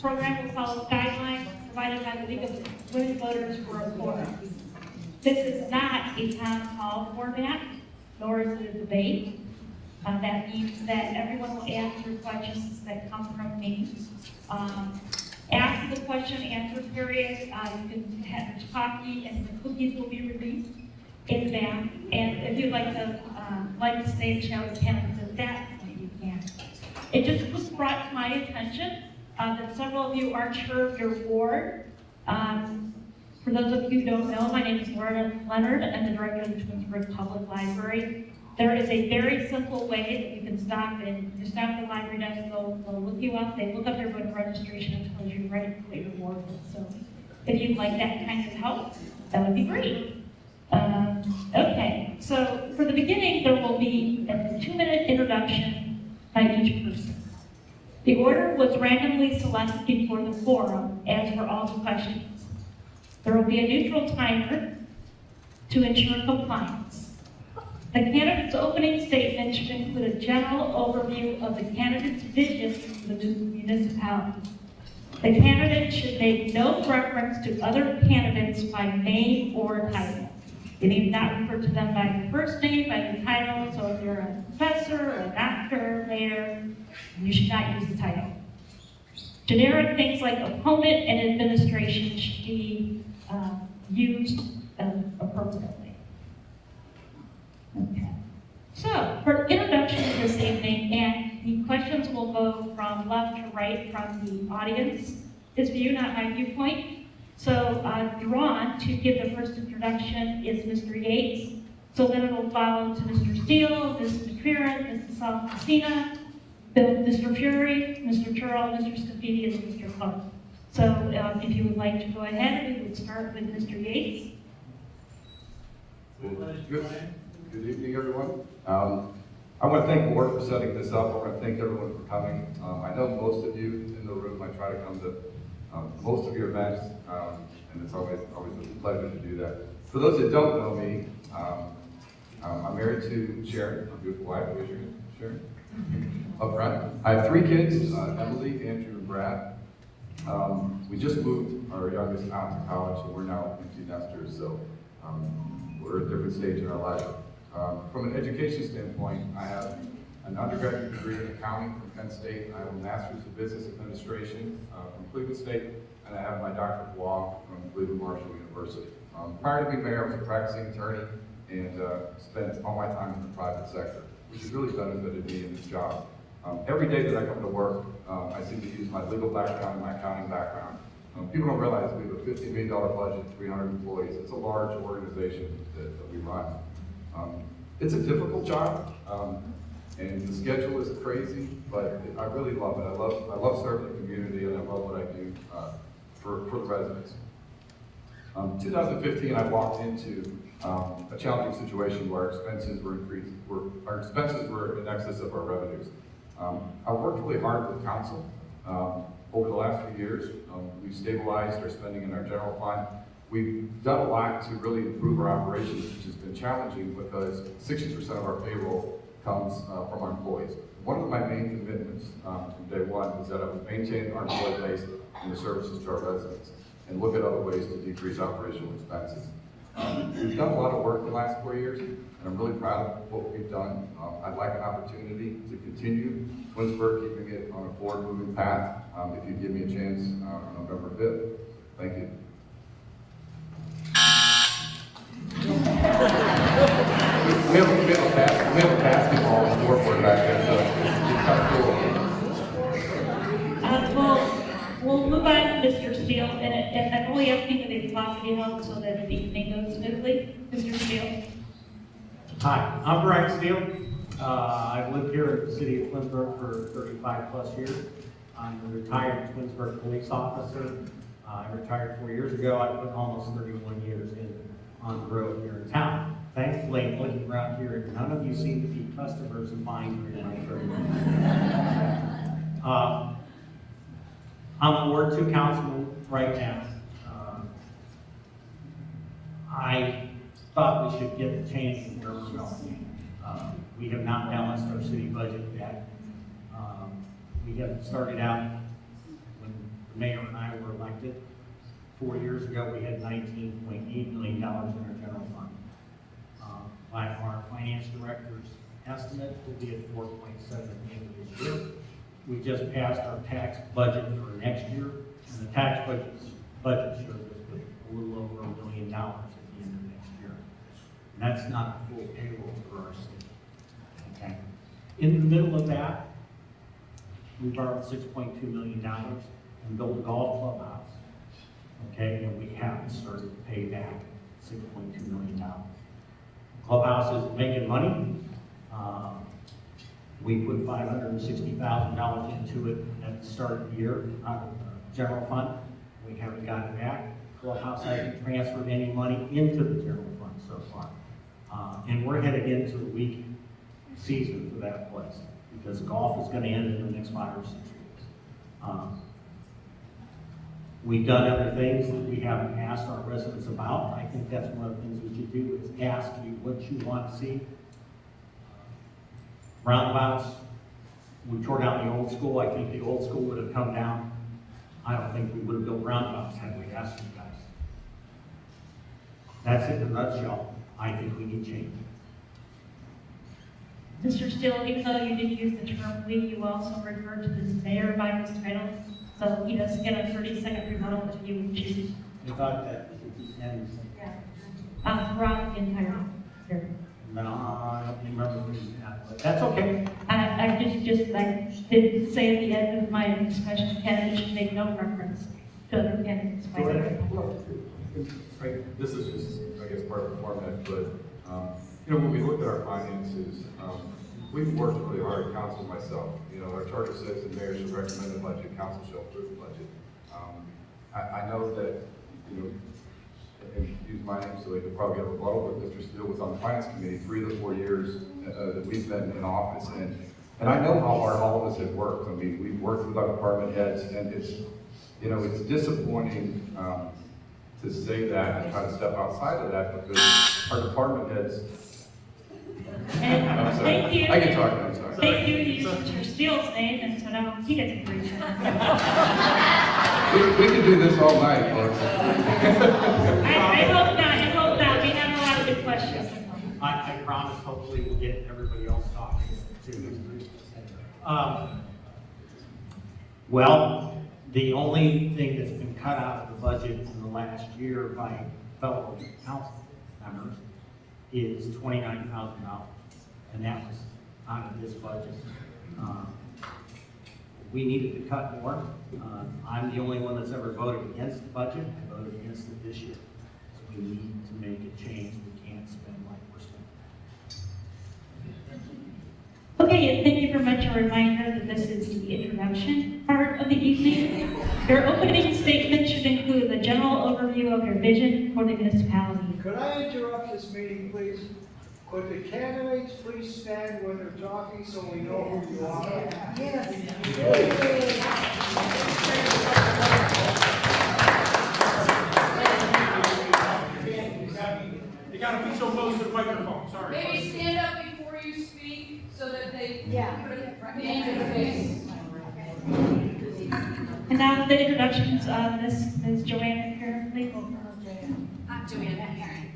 program will follow guidelines provided by the League of Women Voters for a Forum. This is not a town hall format, nor is it a debate. That means that everyone will answer questions that come from me. After the question and answer period, you can have your coffee and the cookies will be released in the back. And if you'd like to stay and chat with candidates at that point, you can. It just was brought to my attention that several of you aren't sure of your ward. For those of you who don't know, my name is Laura Leonard. I'm the director of the Twinsburg Public Library. There is a very simple way that you can stop and you stop at the library desk, they'll look you up, they look up your voter registration and tells you right what your ward is. So if you'd like that kind of help, that would be great. Okay, so for the beginning, there will be a 2-minute introduction by each person. The order was randomly selected before the forum, as for all the questions. There will be a neutral timer to ensure compliance. The candidate's opening statement should include a general overview of the candidate's vision for the municipality. The candidate should make no reference to other candidates by name or title. You need not refer to them by their first name, by their title, so if you're a professor, a doctor, mayor, you should not use the title. Generic things like opponent and administration should be used appropriately. Okay. So, for introductions this evening, and the questions will go from left to right from the audience's view, not my viewpoint. So, drawn to give the first introduction is Mr. Yates. So then it will follow to Mr. Steele, Ms. McPherson, Mrs. Salcasina, Mr. Fury, Mr. Turrell, Mr. Scafidi, and Mr. Clark. So if you would like to go ahead, we would start with Mr. Yates. Good evening, everyone. I want to thank the board for setting this up. I want to thank everyone for coming. I know most of you in the room. I try to come to most of your events, and it's always a pleasure to do that. For those that don't know me, I'm married to Sharon, my beautiful wife. Where's your Sharon? Up front. I have 3 kids, Emily, Andrew, and Brad. We just moved our youngest out to college, so we're now empty nesters. So we're at a different stage in our life. From an education standpoint, I have an undergraduate degree in accounting from Penn State. I have a master's in business administration from Cleveland State, and I have my doctorate of law from Cleveland Marshall University. Prior to being mayor, I was a practicing attorney and spent all my time in the private sector, which has really benefited me in this job. Every day that I come to work, I seem to use my legal background and my accounting background. People don't realize we have a $50 million budget, 300 employees. It's a large organization that we run. It's a difficult job, and the schedule is crazy, but I really love it. I love serving the community, and I love what I do for the residents. 2015, I walked into a challenging situation where our expenses were increased. Our expenses were in excess of our revenues. I worked really hard with council. Over the last few years, we've stabilized our spending in our general fund. We've done a lot to really improve our operations, which has been challenging because 60% of our payroll comes from our employees. One of my main commitments from day one was that I would maintain our employee base and the services to our residents and look at other ways to decrease operational expenses. We've done a lot of work in the last 4 years, and I'm really proud of what we've done. I'd like an opportunity to continue Twinsburg, keeping it on a forward-moving path, if you give me a chance on November 5th. Thank you. We have a basketball scoreboard back there, so it's kind of cool. We'll move on to Mr. Steele, and I'm only asking that the clock be held so that the evening goes smoothly. Mr. Steele. Hi, I'm Brian Steele. I've lived here in the city of Twinsburg for 35 plus years. I'm a retired Twinsburg police officer. I retired 4 years ago. I put almost 31 years on the road here in town. Thankfully, looking around here, none of you seem to be customers of mine here in my trade. I'm a Ward 2 councilman right now. I thought we should get the change in where we're going. We have not balanced our city budget yet. We have started out when it. 4 years ago, we had $19.8 million in our general fund. By our finance director's estimate, will be at 4.7 million this year. We just passed our tax budget for next year, and the tax budget shows us with a little over $1 million at the end of next year. And that's not the full payroll for our city. Okay. In the middle of that, we borrowed $6.2 million and built a golf clubhouse. Okay, and we haven't started to pay back $6.2 million. Clubhouse is making money. We put $560,000 into it at the start of the year out of the general fund. We haven't gotten it back. Clubhouse hasn't transferred any money into the general fund so far. And we're headed into the weak season for that place because golf is going to end in the next 5 or 6 weeks. We've done other things that we haven't asked our residents about. I think that's one of the things we should do is ask you what you want to see. Roundabouts, we tore down the old school. I think the old school would have come down. I don't think we would have built roundabouts had we asked you guys. That's it in a nutshell. I think we need change. Mr. Steele, even though you did use the term "we," you also referred to this mayor by his title, so he does get a 30-second rebuttal if you would choose. I thought that was at the end. Throughout the entire period. No, I don't remember reading that, but that's okay. I did say at the end of my special candidate should make no reference to other candidates. Go ahead. Right, this is just, I guess, part of the format, but, you know, when we look at our finances, we've worked really hard, council, myself. You know, our charter says the mayor should recommend the budget, council shall approve the budget. I know that, you know, and use my name so they could probably get a rebuttal, but Mr. Steele was on the finance committee 3 of the 4 years that we've been in office, and I know how hard all of us have worked. I mean, we've worked with our department heads, and it's, you know, it's disappointing to say that and try to step outside of that because our department heads. And I'm sorry. thank you. I can talk. I'm sorry. Thank you. You used Mr. Steele's name, and so now he gets a free shot. We could do this all night, folks. I hope not. I hope not. We have a lot of good questions. I promise, hopefully, we'll get everybody else talking too. Well, the only thing that's been cut out of the budget in the last year by fellow council members is $29,000, and that was out of this budget. We needed to cut more. I'm the only one that's ever voted against the budget. I voted against it this year. So we need to make a change. We can't spend like we're spending. Okay, and thank you very much. A reminder that this is the introduction part of the evening. Your opening statement should include the general overview of your vision for the municipality. Could I interrupt this meeting, please? Could the candidates please stand when they're talking so we know who you are? Yes. You gotta be so close to the microphone, sorry. Maybe stand up before you speak so that they put it in your face. And now the introductions of Ms. Joanne here, please. I'm Joanne Heron.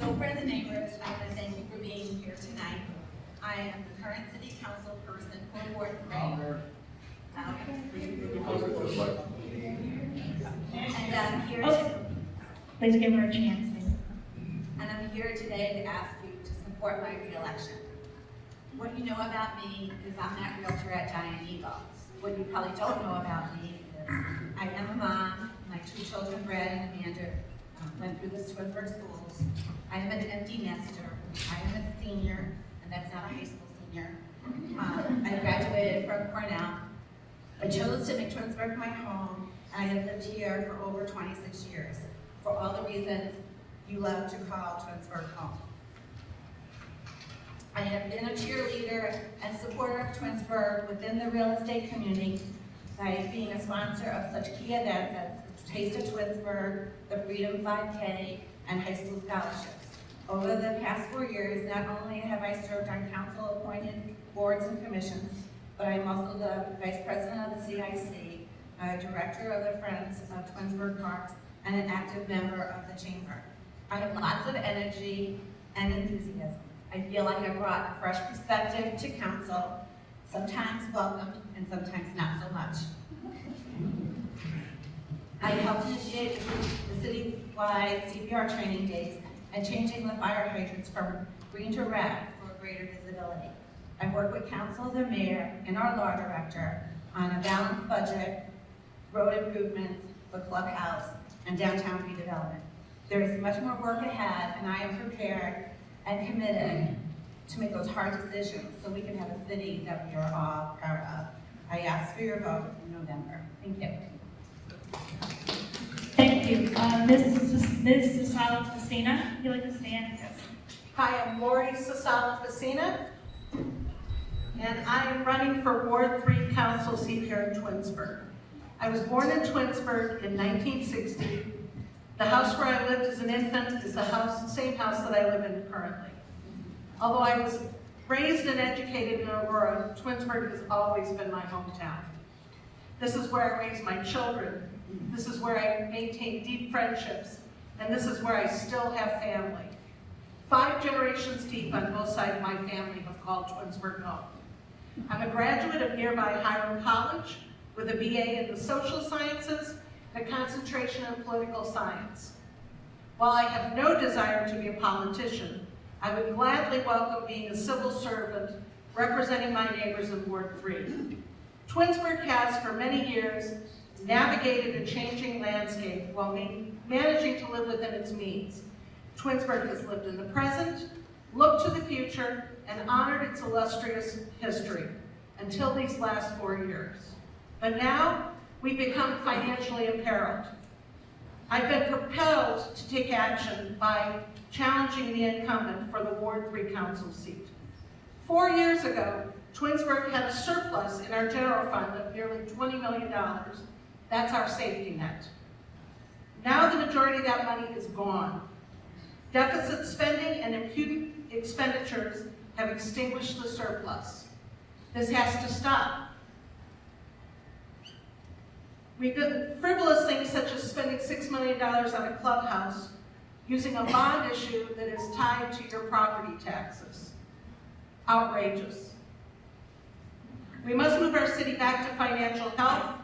So for the neighbors, I want to thank you for being here tonight. I am the current city council person for Ward 3. And I'm here Please give her a chance. and I'm here today to ask you to support my re-election. What you know about me is I'm that realtor at Giant Eagle. What you probably don't know about me is I am a mom. My 2 children, Brad and Amanda, went through the Twinsburg schools. I am an empty nester. I am a senior, and that's not a high school senior. I graduated from Cornell. I chose to make Twinsburg my home, and I have lived here for over 26 years, for all the reasons you love to call Twinsburg home. I have been a cheerleader and supporter of Twinsburg within the real estate community by being a sponsor of such key events as the Taste of Twinsburg, the Freedom 5K, and high school scholarships. Over the past 4 years, not only have I served on council-appointed boards and commissions, but I'm also the vice president of the CIC, a director of the Friends of Twinsburg Parks, and an active member of the chamber. I have lots of energy and enthusiasm. I feel like I brought a fresh perspective to council, sometimes welcomed and sometimes not so much. I helped initiate the citywide CPR training days and changing the fire hydrants from green to red for greater visibility. I work with council, the mayor, and our law director on a balanced budget, road improvements, the clubhouse, and downtown redevelopment. There is much more work ahead, and I am prepared and committed to make those hard decisions so we can have a city that we are all proud of. I ask for your vote in November. Thank you. Thank you. Ms. Sasala Facina, you like to stand? Yes. Hi, I'm Lori Sasala Facina, and I am running for Ward 3 Council seat here in Twinsburg. I was born in Twinsburg in 1960. The house where I lived as an infant is the same house that I live in currently. Although I was raised and educated in Aurora, Twinsburg has always been my hometown. This is where I raised my children. This is where I maintain deep friendships, and this is where I still have family. 5 generations deep on both sides of my family have called Twinsburg home. I'm a graduate of nearby Hiram College with a BA in the social sciences and a concentration in political science. While I have no desire to be a politician, I would gladly welcome being a civil servant representing my neighbors in Ward 3. Twinsburg has, for many years, navigated a changing landscape while managing to live within its means. Twinsburg has lived in the present, looked to the future, and honored its illustrious history until these last 4 years. But now, we've become financially imperiled. I've been propelled to take action by challenging the incumbent for the Ward 3 Council seat. 4 years ago, Twinsburg had a surplus in our general fund of nearly $20 million. That's our safety net. Now the majority of that money is gone. Deficit spending and impudent expenditures have extinguished the surplus. This has to stop. We've done frivolous things such as spending $6 million on a clubhouse using a bond issue that is tied to your property taxes. Outrageous. We must move our city back to financial health,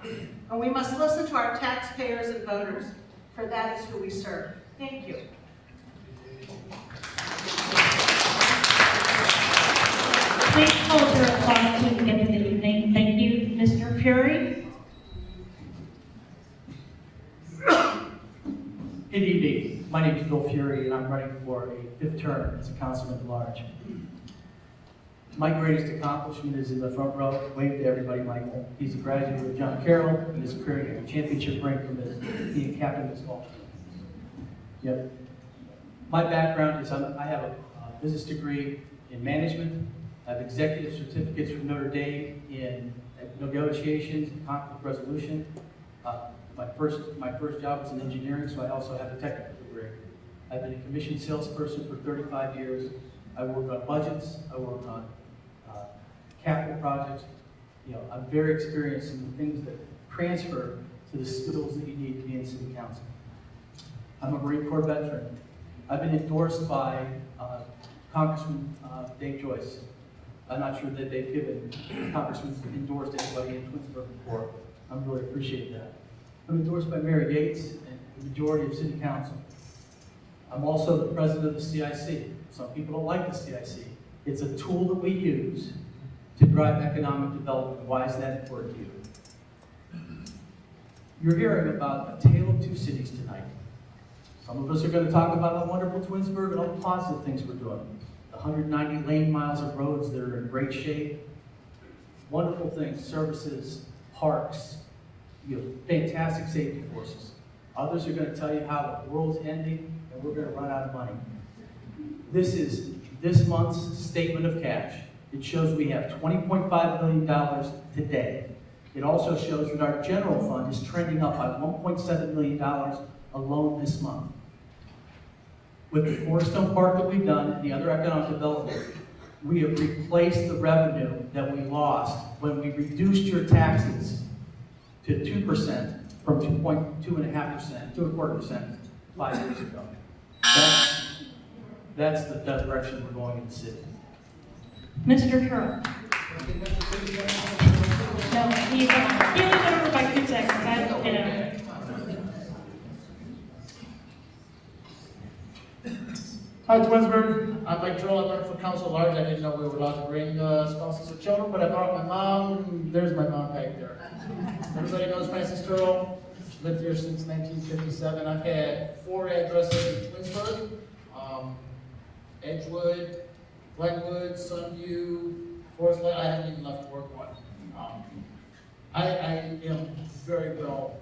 and we must listen to our taxpayers and voters, for that is who we serve. Thank you. Please hold your applause to the end of the evening. Thank you, Mr. Fury. Good evening. My name is Bill Fury, and I'm running for a 5th term as a councilman at large. My greatest accomplishment is in the front row. Wave to everybody, Michael. He's a graduate of John Carroll and his career championship ring from being captain of his golf team. Yep. My background is I have a business degree in management. I have executive certificates from Notre Dame in negotiations and conflict resolution. My first job was in engineering, so I also have a technical degree. I've been a commissioned salesperson for 35 years. I work on budgets. I work on capital projects. You know, I'm very experienced in the things that transfer to the skills that you need to be in city council. I'm a Marine Corps veteran. I've been endorsed by Congressman Dave Joyce. I'm not sure that they've given Congressman endorsed anybody in Twinsburg before. I really appreciate that. I'm endorsed by Mayor Yates and the majority of city council. I'm also the president of the CIC. Some people don't like the CIC. It's a tool that we use to drive economic development. Why is that important to you? You're hearing about a tale of two cities tonight. Some of us are going to talk about how wonderful Twinsburg and all the positive things we're doing. The 190 lane miles of roads that are in great shape. Wonderful things, services, parks, fantastic safety forces. Others are going to tell you how the world's ending and we're going to run out of money. This is this month's statement of cash. It shows we have $20.5 million today. It also shows that our general fund is trending up by $1.7 million alone this month. With the Cornerstone Park that we've done and the other economic development, we have replaced the revenue that we lost when we reduced your taxes to 2% from 2.5% to 2.25% 5 years ago. That's the direction we're going in the city. Mr. Turl. No, he was over by 2 seconds. Hi, Twinsburg. I'm Mike Troll. I'm running for council at large. I didn't know we were allowed to bring spouses of children, but I brought my mom. There's my mom back there. Everybody knows Francis Turl. Lived here since 1957. I've had 4 addresses in Twinsburg. Edgewood, Glenwood, Sunview, Forest Lake. I haven't even left work one. I am very well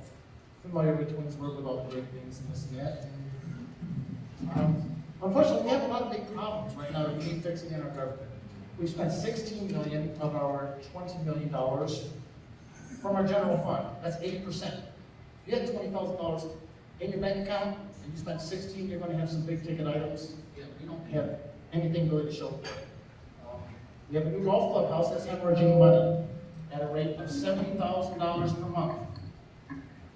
familiar with Twinsburg with all the great things and this and that. Unfortunately, we have a lot of big problems right now that we need fixing in our government. We spent $16 million of our $20 million from our general fund. That's 80%. If you had $20,000 in your bank account and you spent 16, you're going to have some big ticket items. We don't have anything really to show for it. We have a new golf clubhouse that's hemorrhaging money at a rate of $70,000 per month.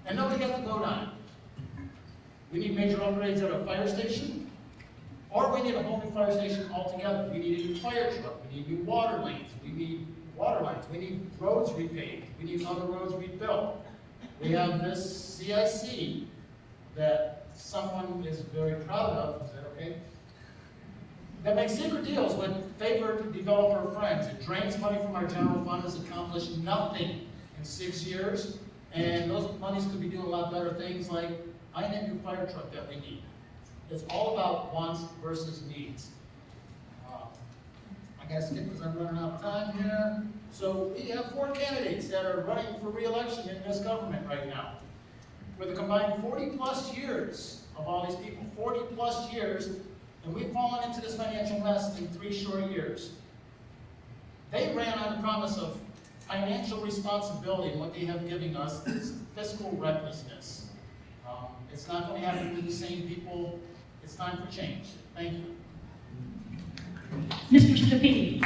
And nobody got to vote on it. We need major upgrades at our fire station, or we need a whole new fire station altogether. We need a new fire truck, we need new water lanes, we need water lines, we need roads repaved, we need other roads rebuilt. We have this CIC that someone is very proud of, is that okay? That makes secret deals with favored developer friends. It drains money from our general fund, has accomplished nothing in 6 years, and those monies could be doing a lot better things like buying a new fire truck that we need. It's all about wants versus needs. I gotta skip because I'm running out of time here. So we have 4 candidates that are running for re-election in this government right now. With a combined 40 plus years of all these people, 40 plus years, and we've fallen into this financial mess in 3 short years. They ran on the promise of financial responsibility, and what they have given us is fiscal recklessness. It's not going to happen with the same people. It's time for change. Thank you. Mr. Scafidi.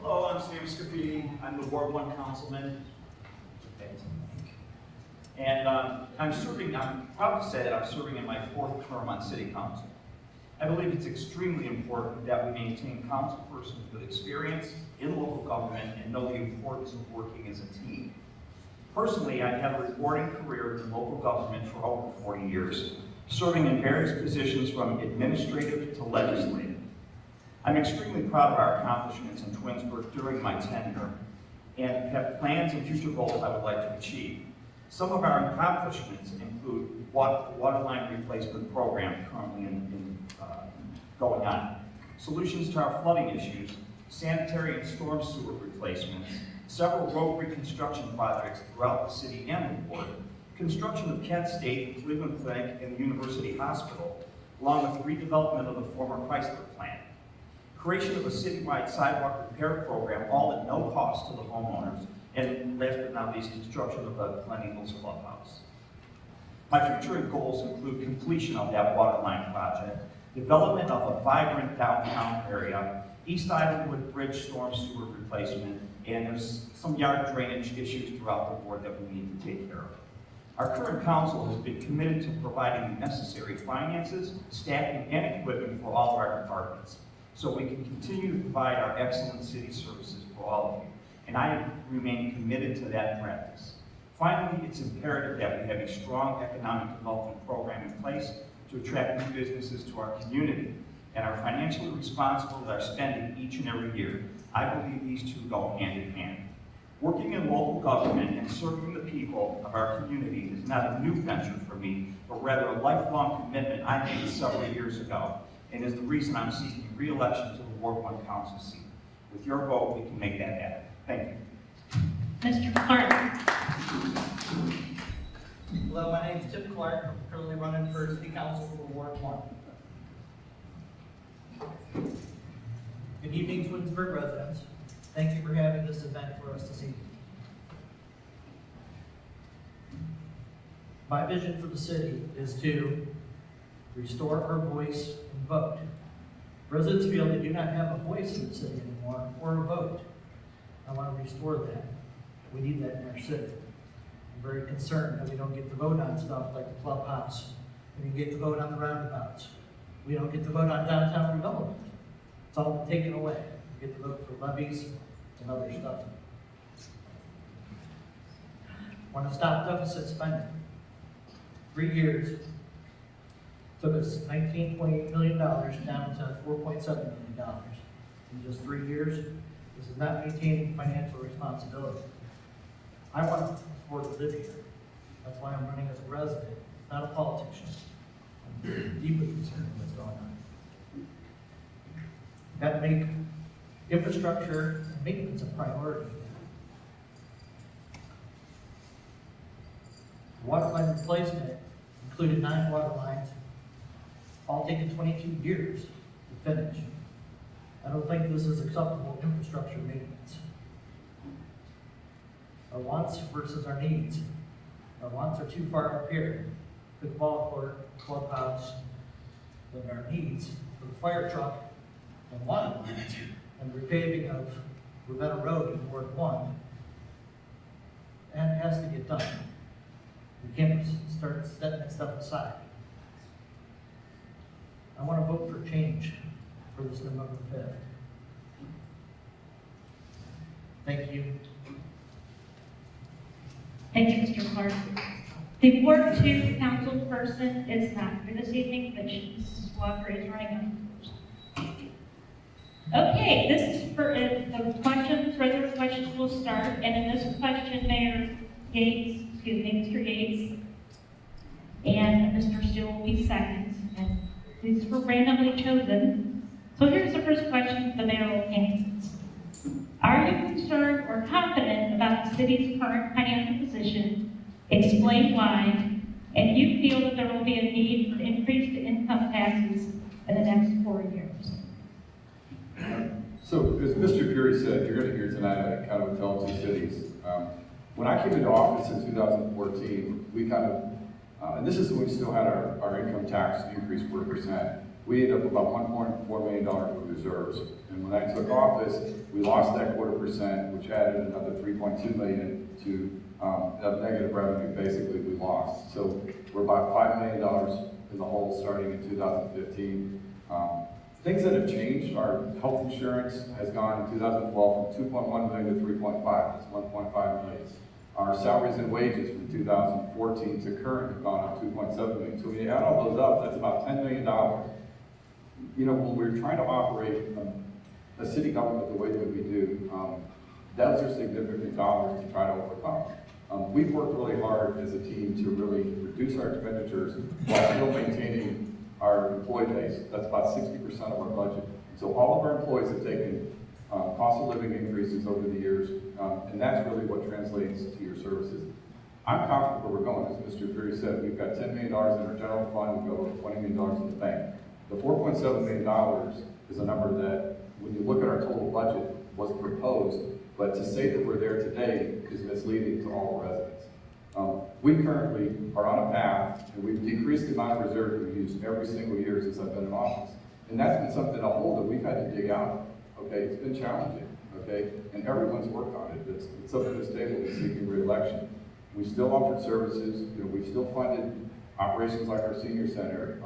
Hello, I'm Sam Scafidi. I'm the Ward 1 councilman. And I'm proud to say that I'm serving in my 4th term on city council. I believe it's extremely important that we maintain councilpersons with experience in local government and know the importance of working as a team. Personally, I've had a rewarding career in local government for over 40 years, serving in various positions from administrative to legislative. I'm extremely proud of our accomplishments in Twinsburg during my tenure and have plans and future goals I would like to achieve. Some of our accomplishments include water line replacement program currently going on, solutions to our flooding issues, sanitary and storm sewer replacements, several road reconstruction projects throughout the city and the ward, construction of Kent State, Cleveland Clinic, and the University Hospital, along with redevelopment of the former Chrysler plant, creation of a citywide sidewalk repair program, all at no cost to the homeowners, and last but not least, construction of the Glen Eagles Clubhouse. My future goals include completion of that water line project, development of a vibrant downtown area, East Islandwood Bridge storm sewer replacement, and there's some yard drainage issues throughout the board that we need to take care of. Our current council has been committed to providing the necessary finances, staffing, and equipment for all of our departments, so we can continue to provide our excellent city services for all of you. And I remain committed to that practice. Finally, it's imperative that we have a strong economic development program in place to attract new businesses to our community, and are financially responsible with our spending each and every year. I believe these two go hand in hand. Working in local government and serving the people of our community is not a new venture for me, but rather a lifelong commitment I made several years ago, and is the reason I'm seeking re-election to the Ward 1 council seat. With your vote, we can make that happen. Thank you. Mr. Clark. Hello, my name is Tim Clark. I'm currently running for City Council for Ward 1. Good evening, Twinsburg residents. Thank you for having this event for us this evening. My vision for the city is to restore our voice and vote. Residents feel they do not have a voice in the city anymore or a vote. I want to restore that. We need that in our city. I'm very concerned that we don't get to vote on stuff like the clubhouse. We didn't get to vote on the roundabouts. We don't get to vote on downtown development. It's all been taken away. We get to vote for levies and other stuff. Want to stop deficit spending. 3 years. Took us $19.8 million down to $4.7 million. In just 3 years, this is not maintaining financial responsibility. I want to afford to live here. That's why I'm running as a resident, not a politician. I'm deeply concerned with what's going on. Got to make infrastructure and maintenance a priority. Water line replacement included 9 water lines, all taking 22 years to finish. I don't think this is acceptable infrastructure maintenance. Our wants versus our needs. Our wants are too far up here. Pickleball court, clubhouse, than our needs for the fire truck and water lines and repaving of Ravenna Road in Ward 1. And it has to get done. We can't start setting that stuff aside. I want to vote for change for this November 5th. Thank you. Thank you, Mr. Clark. The Ward 2 council person is not here this evening, but Mrs. Walker is running on first. Okay, this is for the questions, regular questions will start, and in this question, Mr. Gates, and Mr. Steele will be second, and these were randomly chosen. So here's the first question the mayor will answer. Are you concerned or confident about the city's current financial position? Explain why, and do you feel that there will be a need for increased income taxes in the next 4 years? So, as Mr. Fury said, you're going to hear tonight, I kind of tell 2 cities. When I came into office in 2014, we kind of, and this is when we still had our income tax increase 4%. We ended up about $1.4 million with reserves. And when I took office, we lost that 0.25%, which added another $3.2 million to of negative revenue, basically, we lost. So we're about $5 million in the hole starting in 2015. Things that have changed, our health insurance has gone in 2012 from 2.1 million to 3.5, that's 1.5 million. Our salaries and wages from 2014 to current have gone up 2.7 million. So when you add all those up, that's about $10 million. You know, when we're trying to operate a city government the way that we do, those are significant dollars to try to overcome. We've worked really hard as a team to really reduce our expenditures while still maintaining our employee base. That's about 60% of our budget. So all of our employees have taken cost of living increases over the years, and that's really what translates to your services. I'm confident where we're going. As Mr. Fury said, we've got $10 million in our general fund, we've got over $20 million in the bank. The $4.7 million is a number that, when you look at our total budget, was proposed, but to say that we're there today is misleading to all the residents. We currently are on a path, and we've decreased the amount of reserve we use every single year since I've been in office. And that's been something, a hole that we've had to dig out, okay? It's been challenging, okay? And everyone's worked on it. It's up at this table that's seeking re-election. We still offered services, you know, we've still funded operations like our senior center.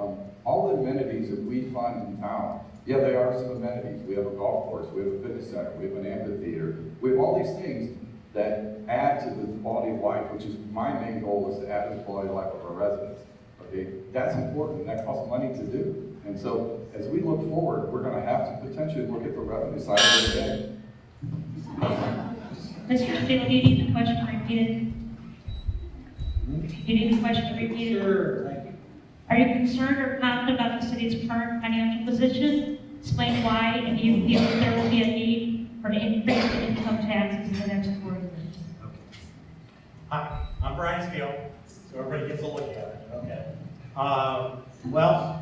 All the amenities that we fund in town, yeah, they are some amenities. We have a golf course, we have a fitness center, we have an amphitheater. We have all these things that add to the quality of life, which is my main goal, is to add to the quality of life of our residents. Okay, that's important, and that costs money to do. And so, as we look forward, we're going to have to potentially look at the revenue side of it again. Mr. Steele, do you need the question repeated? Do you need the question repeated? Sure, thank you. Are you concerned or confident about the city's current financial position? Explain why, and do you feel that there will be a need for an increase in income taxes in the next 4 years? Okay. Hi, I'm Brian Steele, so everybody gets a look at it, okay? Well,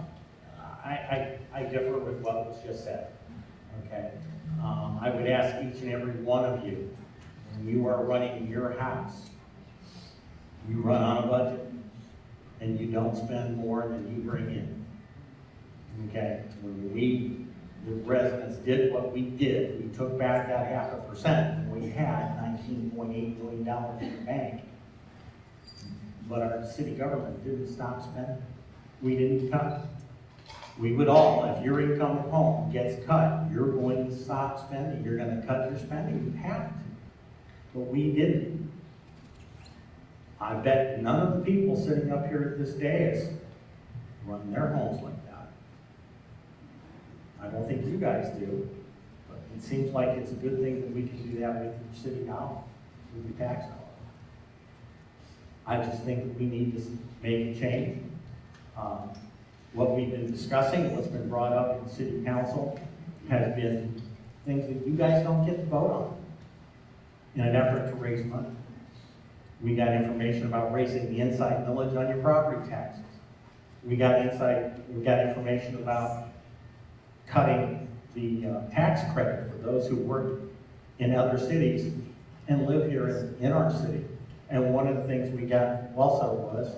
I differ with what was just said, okay? I would ask each and every one of you, when you are running your house, you run on a budget, and you don't spend more than you bring in, okay? When we the residents did what we did. We took back that 0.5%, and we had $19.8 million in the bank. But our city government didn't stop spending. We didn't cut. We would all, if your income at home gets cut, you're going to stop spending. You're going to cut your spending. You have to. But we didn't. I bet none of the people sitting up here at this dais run their homes like that. I don't think you guys do, but it seems like it's a good thing that we can do that with your city now, with your tax dollars. I just think that we need to make a change. What we've been discussing, what's been brought up in city council, has been things that you guys don't get to vote on in an effort to raise money. We got information about raising the inside millage on your property taxes. We got information about cutting the tax credit for those who work in other cities and live here in our city. And one of the things we got also was,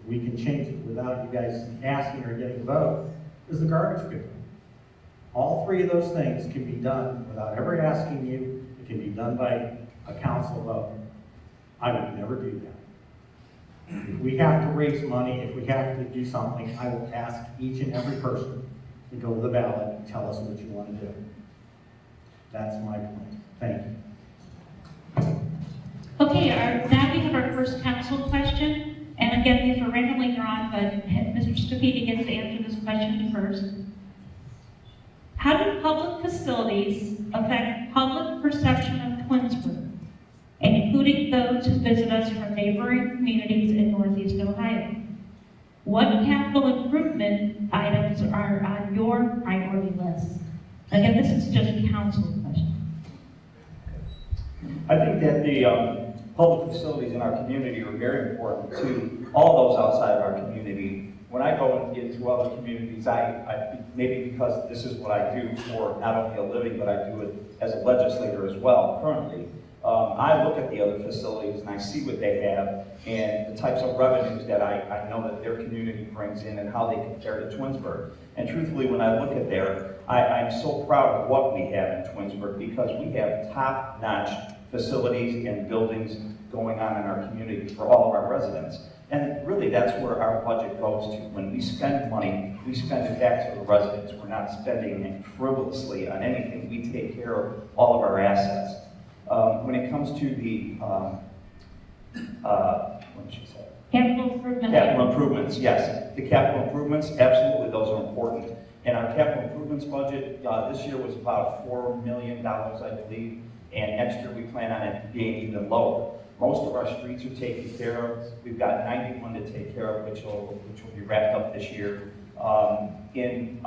we can change it without you guys asking or getting a vote, is the garbage pickup. All three of those things can be done without ever asking you. It can be done by a council vote. I would never do that. If we have to raise money, if we have to do something, I will ask each and every person to go to the ballot and tell us what you want to do. That's my point. Thank you. Okay, now we have our first council question. And again, these are randomly drawn, but Mr. Scafidi gets to answer this question first. How do public facilities affect public perception of Twinsburg, including those who visit us from neighboring communities in Northeast Ohio? What capital improvement items are on your priority list? Again, this is just a council question. I think that the public facilities in our community are very important to all those outside of our community. When I go into other communities, I maybe because this is what I do for not only a living, but I do it as a legislator as well currently. I look at the other facilities and I see what they have and the types of revenues that I know that their community brings in and how they compare to Twinsburg. And truthfully, when I look at there, I'm so proud of what we have in Twinsburg because we have top-notch facilities and buildings going on in our community for all of our residents. And really, that's where our budget goes to. When we spend money, we spend it back to the residents. We're not spending it frivolously on anything. We take care of all of our assets. When it comes to the, what did she say? Capital improvements. Capital improvements, yes. The capital improvements, absolutely, those are important. And our capital improvements budget this year was about $4 million, I believe. And next year we plan on it being even lower. Most of our streets are taken care of. We've got 91 to take care of, which will be wrapped up this year. In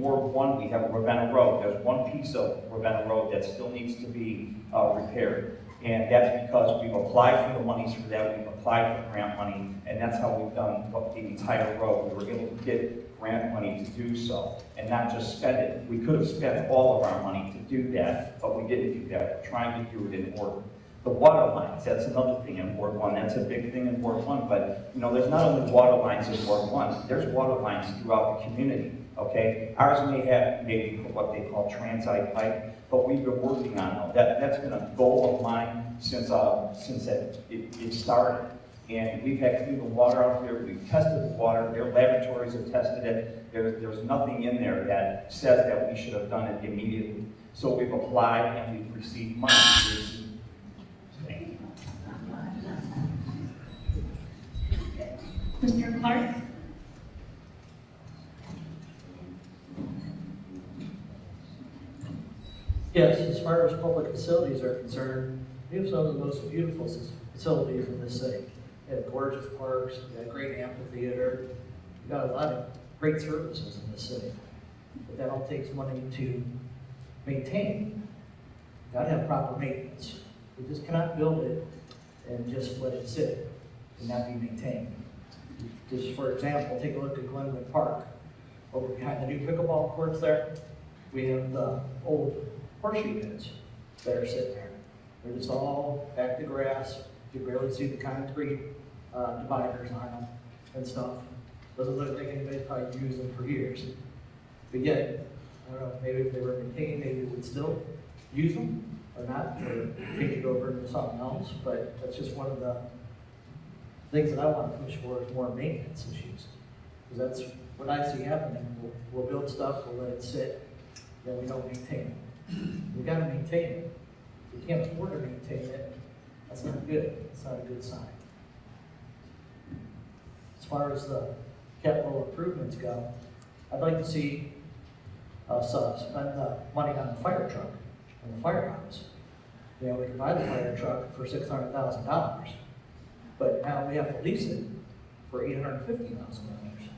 Ward 1, we have Ravenna Road. There's one piece of Ravenna Road that still needs to be repaired. And that's because we've applied for the monies for that. We've applied for grant money, and that's how we've done the entire road. We were able to get grant money to do so, and not just spend it. We could have spent all of our money to do that, but we didn't do that. We're trying to do it in order. The water lines, that's another thing in Ward 1. That's a big thing in Ward 1, but there's not only water lines in Ward 1, there's water lines throughout the community, okay? Ours may have maybe what they call transite pipe, but we've been working on them. That's been a goal of mine since it started. And we've had clean water out here, we've tested the water, their laboratories have tested it. There's nothing in there that says that we should have done it immediately. So we've applied and we've received money. Mr. Clark? Yes, as far as public facilities are concerned, we have some of the most beautiful facilities in this city. We have gorgeous parks, we have a great amphitheater, we've got a lot of great services in this city. But that all takes money to maintain. You've got to have proper maintenance. We just cannot build it and just let it sit and not be maintained. Just for example, take a look at Glenwood Park. Over behind the new pickleball courts there, we have the old horseshoe pits that are sitting there. They're just all back to grass. You can barely see the concrete dividers on them and stuff. Doesn't look like anybody's probably used them for years. But yet, I don't know, maybe if they were maintained, maybe we would still use them or not, or take it over into something else, but that's just one of the things that I want to push for is more maintenance issues. Because that's what I see happening. We'll build stuff, we'll let it sit, then we don't maintain it. We gotta maintain it. If we can't afford to maintain it, that's not good. It's not a good sign. As far as the capital improvements go, I'd like to see us spend the money on the fire truck and the firehouse. You know, we can buy the fire truck for $600,000, but now we have to lease it for $850,000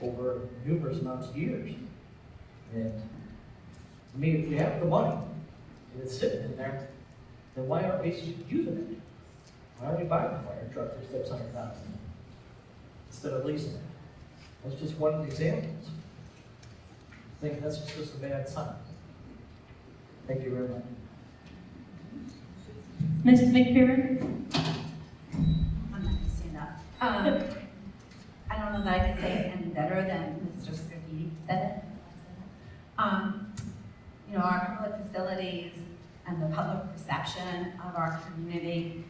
over numerous amounts of years. And I mean, if we have the money and it's sitting in there, then why aren't we using it? Why aren't we buying the fire truck for $600,000 instead of leasing it? That's just one of the examples. I think that's just a bad sign. Thank you very much. Mrs. McPherson? I'm not going to stand up. I don't know that I can say it any better than Mr. Scafidi said it. You know, our public facilities and the public perception of our community,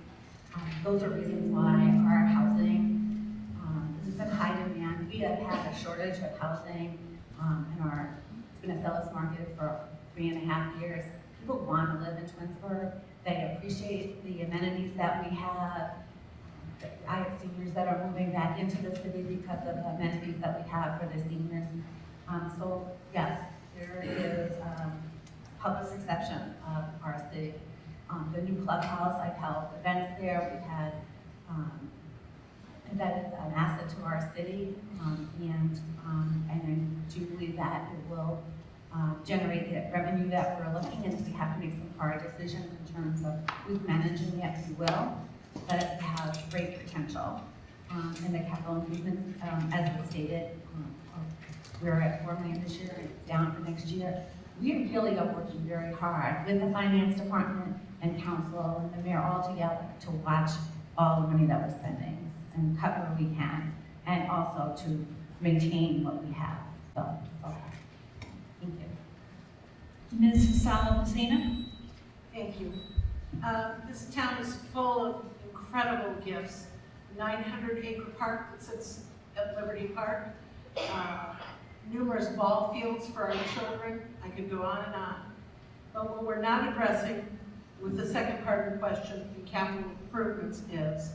those are reasons why our housing is in high demand. We have had a shortage of housing it's been a seller's market for 3.5 years. People want to live in Twinsburg. They appreciate the amenities that we have. I have seniors that are moving back into the city because of the amenities that we have for the seniors. So yes, there is public perception of our city. The new clubhouse, I've held events there. We've had, that is an asset to our city, and I do believe that it will generate the revenue that we're looking at. We have to make some hard decisions in terms of who's managing it, we will, but it has great potential. And the capital improvements, as was stated, we're at $4 million this year, it's down for next year. We really are working very hard with the finance department and council and the mayor all together to watch all the money that we're spending and cut where we can, and also to maintain what we have. So thank you. Ms. Salavicina? Thank you. This town is full of incredible gifts. 900-acre park that sits at Liberty Park, numerous ball fields for our children. I could go on and on. But what we're not addressing with the second part of the question in capital improvements is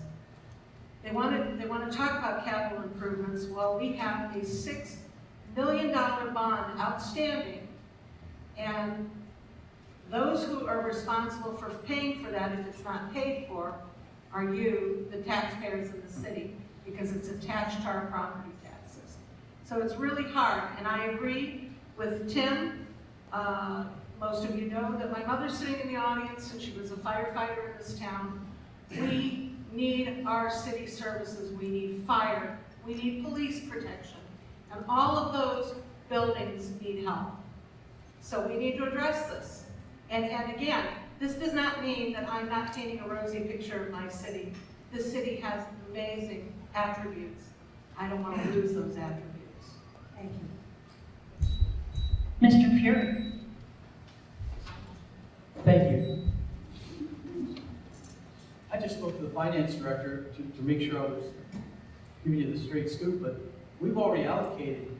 they want to talk about capital improvements while we have a $6 million bond outstanding, and those who are responsible for paying for that, if it's not paid for, are you, the taxpayers in the city, because it's attached to our property taxes. So it's really hard, and I agree with Tim. Most of you know that my mother's sitting in the audience, and she was a firefighter in this town. We need our city services. We need fire. We need police protection. And all of those buildings need help. So we need to address this. And again, this does not mean that I'm not painting a rosy picture of my city. This city has amazing attributes. I don't want to lose those attributes. Thank you. Mr. Fury? Thank you. I just spoke to the finance director to make sure I was giving you the straight scoop, but we've already allocated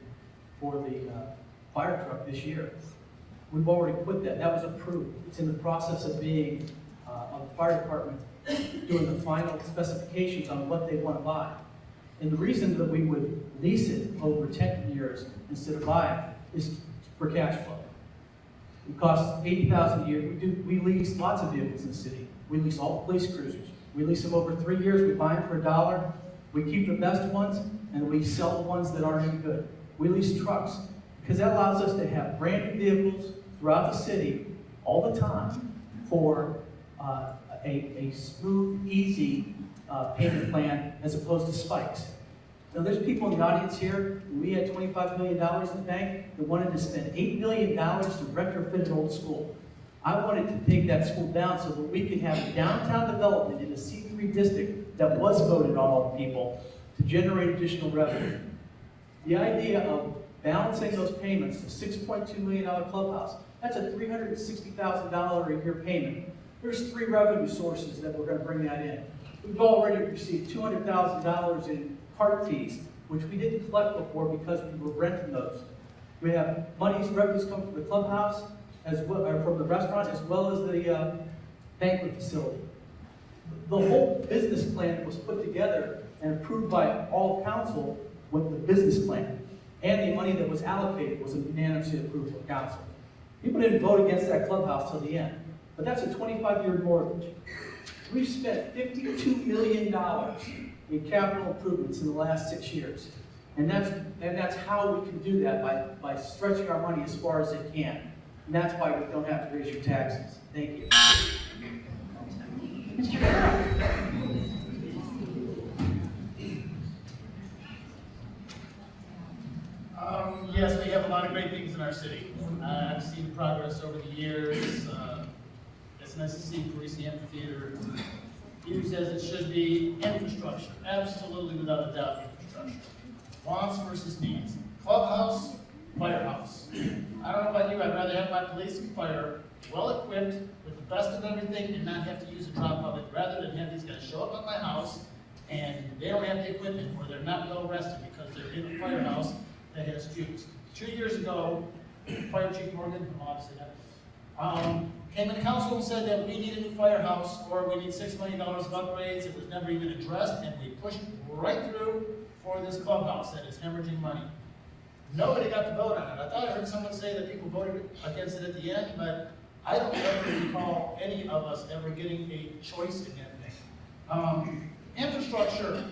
for the fire truck this year. We've already put that. That was approved. It's in the process of being on the fire department doing the final specifications on what they want to buy. And the reason that we would lease it over 10 years instead of buy it is for cash flow. It costs $80,000 a year. We lease lots of vehicles in the city. We lease all the police cruisers. We lease them over 3 years. We buy them for $1. We keep the best ones, and we sell the ones that aren't any good. We lease trucks because that allows us to have brand new vehicles throughout the city all the time for a smooth, easy payment plan as opposed to spikes. Now, there's people in the audience here, we had $25 million in the bank that wanted to spend $8 million to retrofit an old school. I wanted to take that school down so that we could have downtown development in a C3 district that was voted on all the people to generate additional revenue. The idea of balancing those payments, the $6.2 million clubhouse, that's a $360,000 a year payment. There's 3 revenue sources that we're going to bring that in. We've already received $200,000 in cart fees, which we didn't collect before because we were renting those. We have revenues come from the clubhouse, as well, or from the restaurant, as well as the banquet facility. The whole business plan was put together and approved by all council with the business plan. And the money that was allocated was unanimously approved by council. People didn't vote against that clubhouse till the end, but that's a 25-year mortgage. We've spent $52 million in capital improvements in the last 6 years. And that's how we can do that, by stretching our money as far as it can. And that's why we don't have to raise your taxes. Thank you. Mr. Barrow. Yes, we have a lot of great things in our city. I've seen progress over the years. It's nice to see Parisi Amphitheater used as it should be. Infrastructure, absolutely without a doubt, infrastructure. Wants versus needs. Clubhouse, firehouse. I don't know about you, I'd rather have my police and fire well-equipped with the best of everything and not have to use a drop of it, rather than have these guys show up at my house and they don't have the equipment, or they're not well rested because they're in a firehouse that has fuse. 2 years ago, Fire Chief Morgan, came into council and said that we need a new firehouse, or we need $6 million of upgrades. It was never even addressed, and we pushed right through for this clubhouse that is hemorrhaging money. Nobody got to vote on it. I thought I heard someone say that people voted against it at the end, but I don't ever recall any of us ever getting a choice in anything. Infrastructure.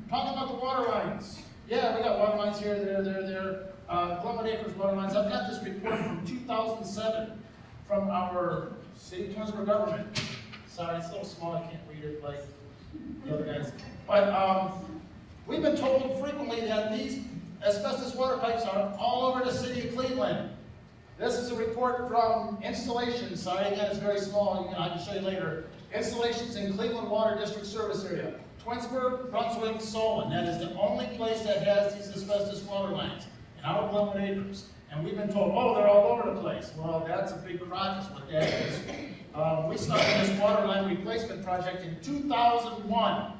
Talking about the water lines. Yeah, we got water lines here, there. Glenwood Acres water lines. I've got this report from 2007 from our city of Twinsburg government. Sorry, it's a little small, I can't read it like the other guys. But we've been told frequently that these asbestos water pipes are all over the city of Cleveland. This is a report from installations. Sorry, again, it's very small. I can show you later. Installations in Cleveland Water District service area. Twinsburg, Brunswick, Solon. That is the only place that has these asbestos water lines in our Glenwood Acres. And we've been told, oh, they're all over the place. Well, that's a big crock is what that is. We started this water line replacement project in 2001.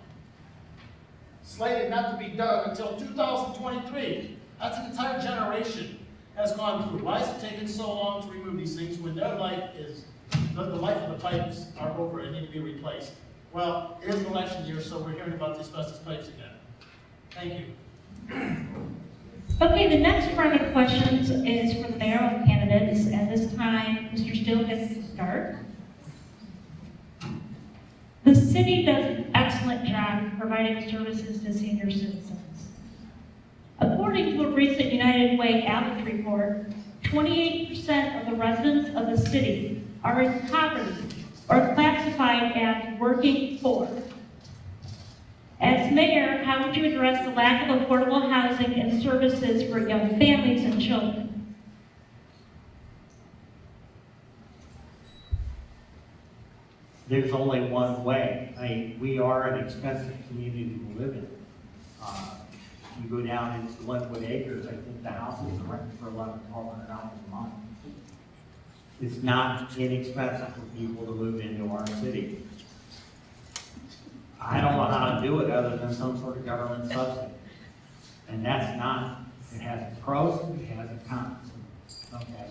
Slated not to be done until 2023. That's an entire generation has gone through. Why is it taking so long to remove these things when their life is, the life of the pipes are over and need to be replaced? Well, it is an election year, so we're hearing about the asbestos pipes again. Thank you. Okay, the next round of questions is for the mayoral candidates, and this time, Mr. Steele gets to start. The city does an excellent job providing services to senior citizens. According to a recent United Way Average report, 28% of the residents of the city are in poverty or classified as working poor. As mayor, how would you address the lack of affordable housing and services for young families and children? There's only one way. We are an expensive community to live in. You go down into Glenwood Acres, I think the houses are rented for $1,100 a month. It's not inexpensive for people to move into our city. I don't know how to do it other than some sort of government subsidy. And that's not, it has its pros, it has its cons. Okay.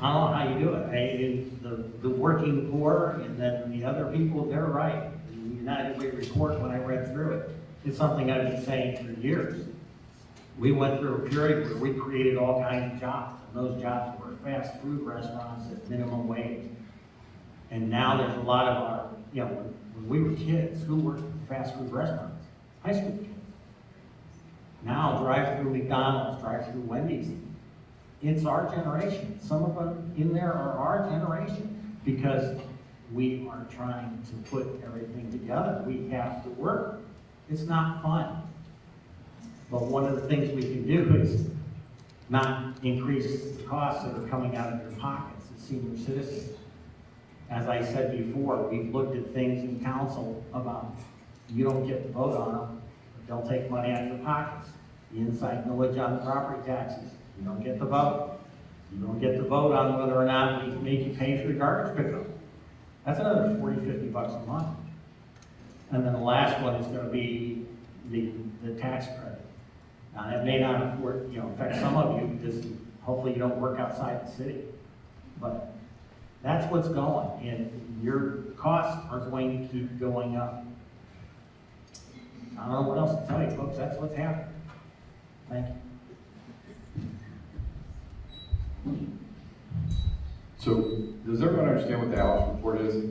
I don't know how you do it. The working poor and then the other people, they're right. The United Way report, when I read through it, it's something I've been saying for years. We went through a period where we created all kinds of jobs, and those jobs were fast food restaurants at minimum wage. And now there's a lot of our, when we were kids, who worked in fast food restaurants? High school kids. Now drive-through McDonald's, drive-through Wendy's. It's our generation. Some of them in there are our generation because we are trying to put everything together. We have to work. It's not fun. But one of the things we can do is not increase the costs that are coming out of your pockets as senior citizens. As I said before, we've looked at things in council about You don't get to vote on them, they'll take money out of your pockets. The inside millage on the property taxes, you don't get to vote. You don't get to vote on whether or not we make you pay for the garbage pickup. That's another 40, 50 bucks a month. And then the last one is gonna be the tax credit. Now, that may not work, affect some of you, because hopefully you don't work outside the city. But that's what's going, and your costs are going to keep going up. I don't know what else to tell you, folks, that's what's happening. Thank you. So, does everyone understand what the Alice report is?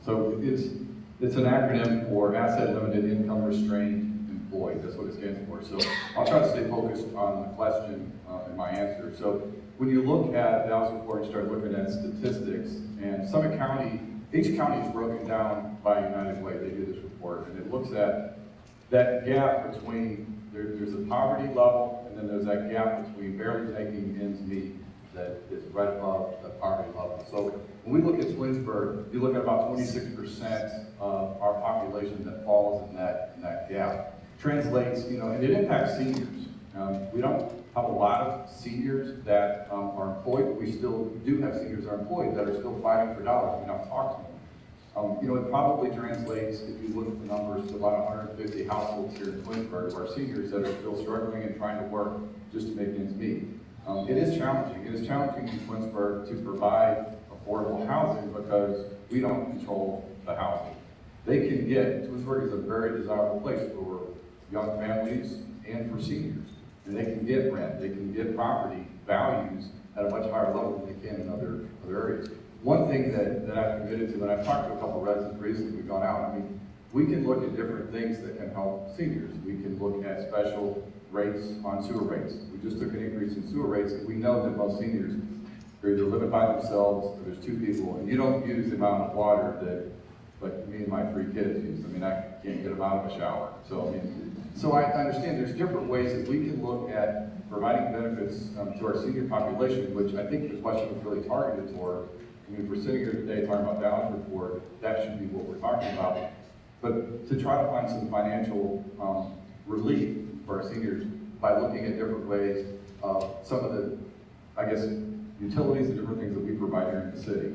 So, it's an acronym for Asset Limited Income Restrained Employed. That's what it stands for. So, I'll try to stay focused on the question and my answer. So, when you look at the Alice report, you start looking at statistics, and Summit County, each county is broken down by United Way. They do this report, and it looks at that gap between, there's a poverty level, and then there's that gap between barely making ends meet that is right above the poverty level. So when we look at Twinsburg, you look at about 26% of our population that falls in that gap. Translates, and it impacts seniors. We don't have a lot of seniors that are employed, but we still do have seniors that are employed that are still fighting for dollars. We don't talk to them. It probably translates, if you look at the numbers, to about 150 households here in Twinsburg of our seniors that are still struggling and trying to work just to make ends meet. It is challenging. It is challenging in Twinsburg to provide affordable housing because we don't control the housing. Twinsburg is a very desirable place for young families and for seniors. And they can get rent, they can get property values at a much higher level than they can in other areas. One thing that I've committed to, and I've talked to a couple of residents recently, we've gone out, we can look at different things that can help seniors. We can look at special rates on sewer rates. We just took an increase in sewer rates, and we know that most seniors are either living by themselves, or there's two people, and you don't use the amount of water that, like me and my 3 kids use. I can't get them out of a shower. So I understand there's different ways that we can look at providing benefits to our senior population, which I think this question was really targeted toward. If we're sitting here today talking about the Alice report, that should be what we're talking about. But to try to find some financial relief for our seniors by looking at different ways of some of the, utilities and different things that we provide here in the city.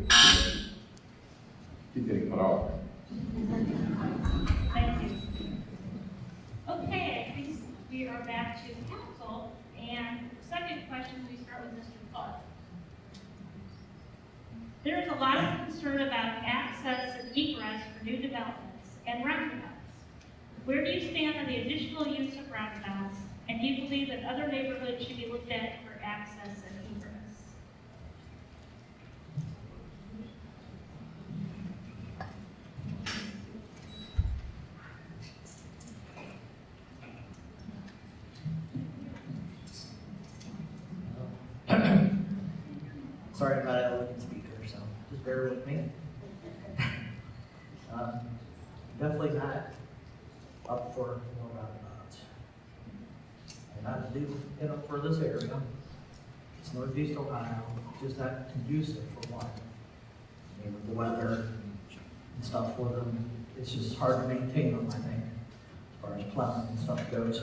Keep getting cut off. Thank you. Okay, I think we are back to council, and second question, we start with Mr. Clark. There is a lot of concern about access and egress for new developments and roundabouts. Where do you stand on the additional use of roundabouts, and do you believe that other neighborhoods should be looked at for access and egress? Sorry about it, elegant speaker, so just bear with me. Definitely not up for more roundabouts. And not to do, for this area. It's Northeast Ohio, just not conducive for one. With the weather and stuff for them, it's just hard to maintain them, I think, as far as plowing and stuff goes.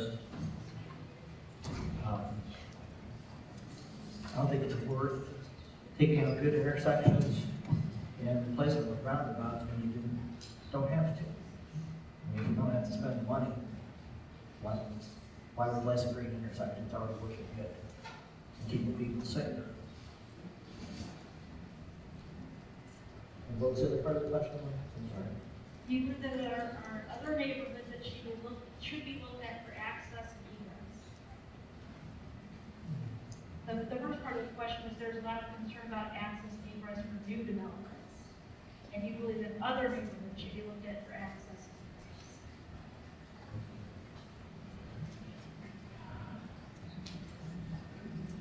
I don't think it's worth taking out good intersections and replacing them with roundabouts when you don't have to. You don't have to spend the money. Why replace a great intersection? It's already working good. And keep the people safe. And what was the other part of the question? I'm sorry. Do you think that there are other neighborhoods that should be looked at for access and egress? The first part of the question was there's a lot of concern about access and egress for new developments. And you believe that other neighborhoods should be looked at for access and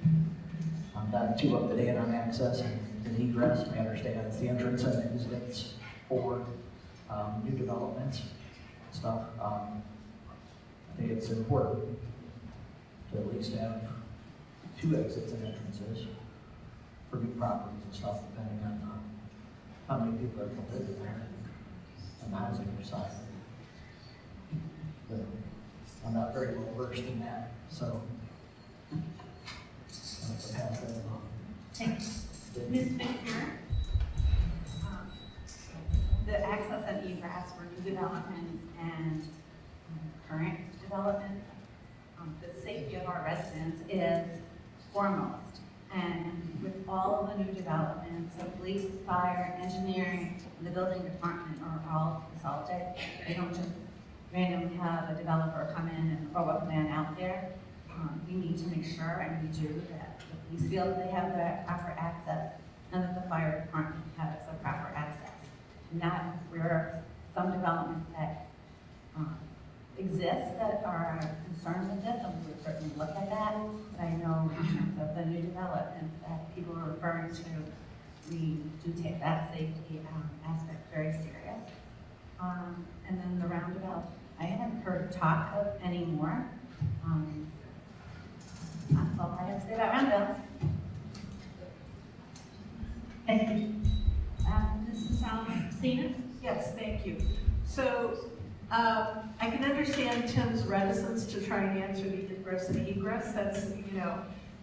egress? I'm not too up to date on access and egress. I understand it's the entrance and exits for new developments and stuff. I think it's important to at least have 2 exits and entrances for new properties and stuff, depending on how many people are going to live in there and the housing side. but I'm not very well versed in that, so. I'll pass that along. Thanks. Ms. Victor? The access and egress for new developments and current development, the safety of our residents is foremost. And with all of the new developments, the police, fire, engineering, and the building department are all consulted. They don't just randomly have a developer come in and throw a plan out there. We need to make sure, and we do, that the police feel that they have the proper access and that the fire department has the proper access. Not where some developments that exist that are concerned with this, and we would certainly look at that. But I know in terms of the new developments that people are referring to, we do take that safety aspect very serious. And then the roundabout, I haven't heard talk of anymore. That's all I have to say about roundabouts. Thank you. Mrs. Salvacina? Yes, thank you. So, I can understand Tim's reticence to try and answer the ingress and egress. That's,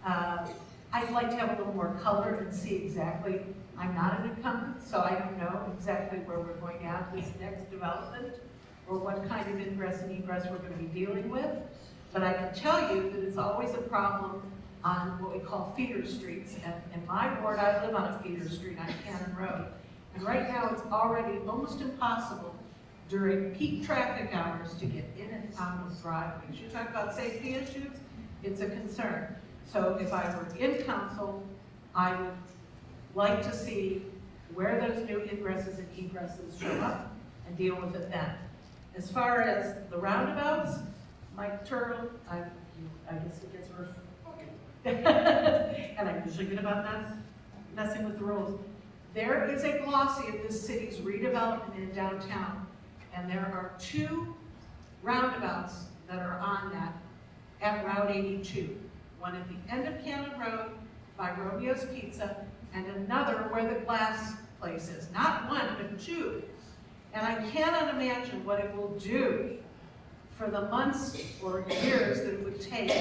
I'd like to have a little more color and see exactly. I'm not an incumbent, so I don't know exactly where we're going to have this next development or what kind of ingress and egress we're going to be dealing with. But I can tell you that it's always a problem on what we call feeder streets. And in my ward, I live on a feeder street on Cannon Road. And right now, it's already almost impossible during peak traffic hours to get in and out of driveways. You talk about safety issues, it's a concern. So if I were in council, I would like to see where those new ingresses and egresses show up and deal with it then. As far as the roundabouts, Mike Turtle, I guess he gets rough. And I'm usually good about not messing with the rules. There is a glossy of this city's redevelopment in downtown, and there are 2 roundabouts that are on that at Route 82. One at the end of Cannon Road by Romeo's Pizza, and another where the glass place is. Not 1, but 2. And I cannot imagine what it will do for the months or years that it would take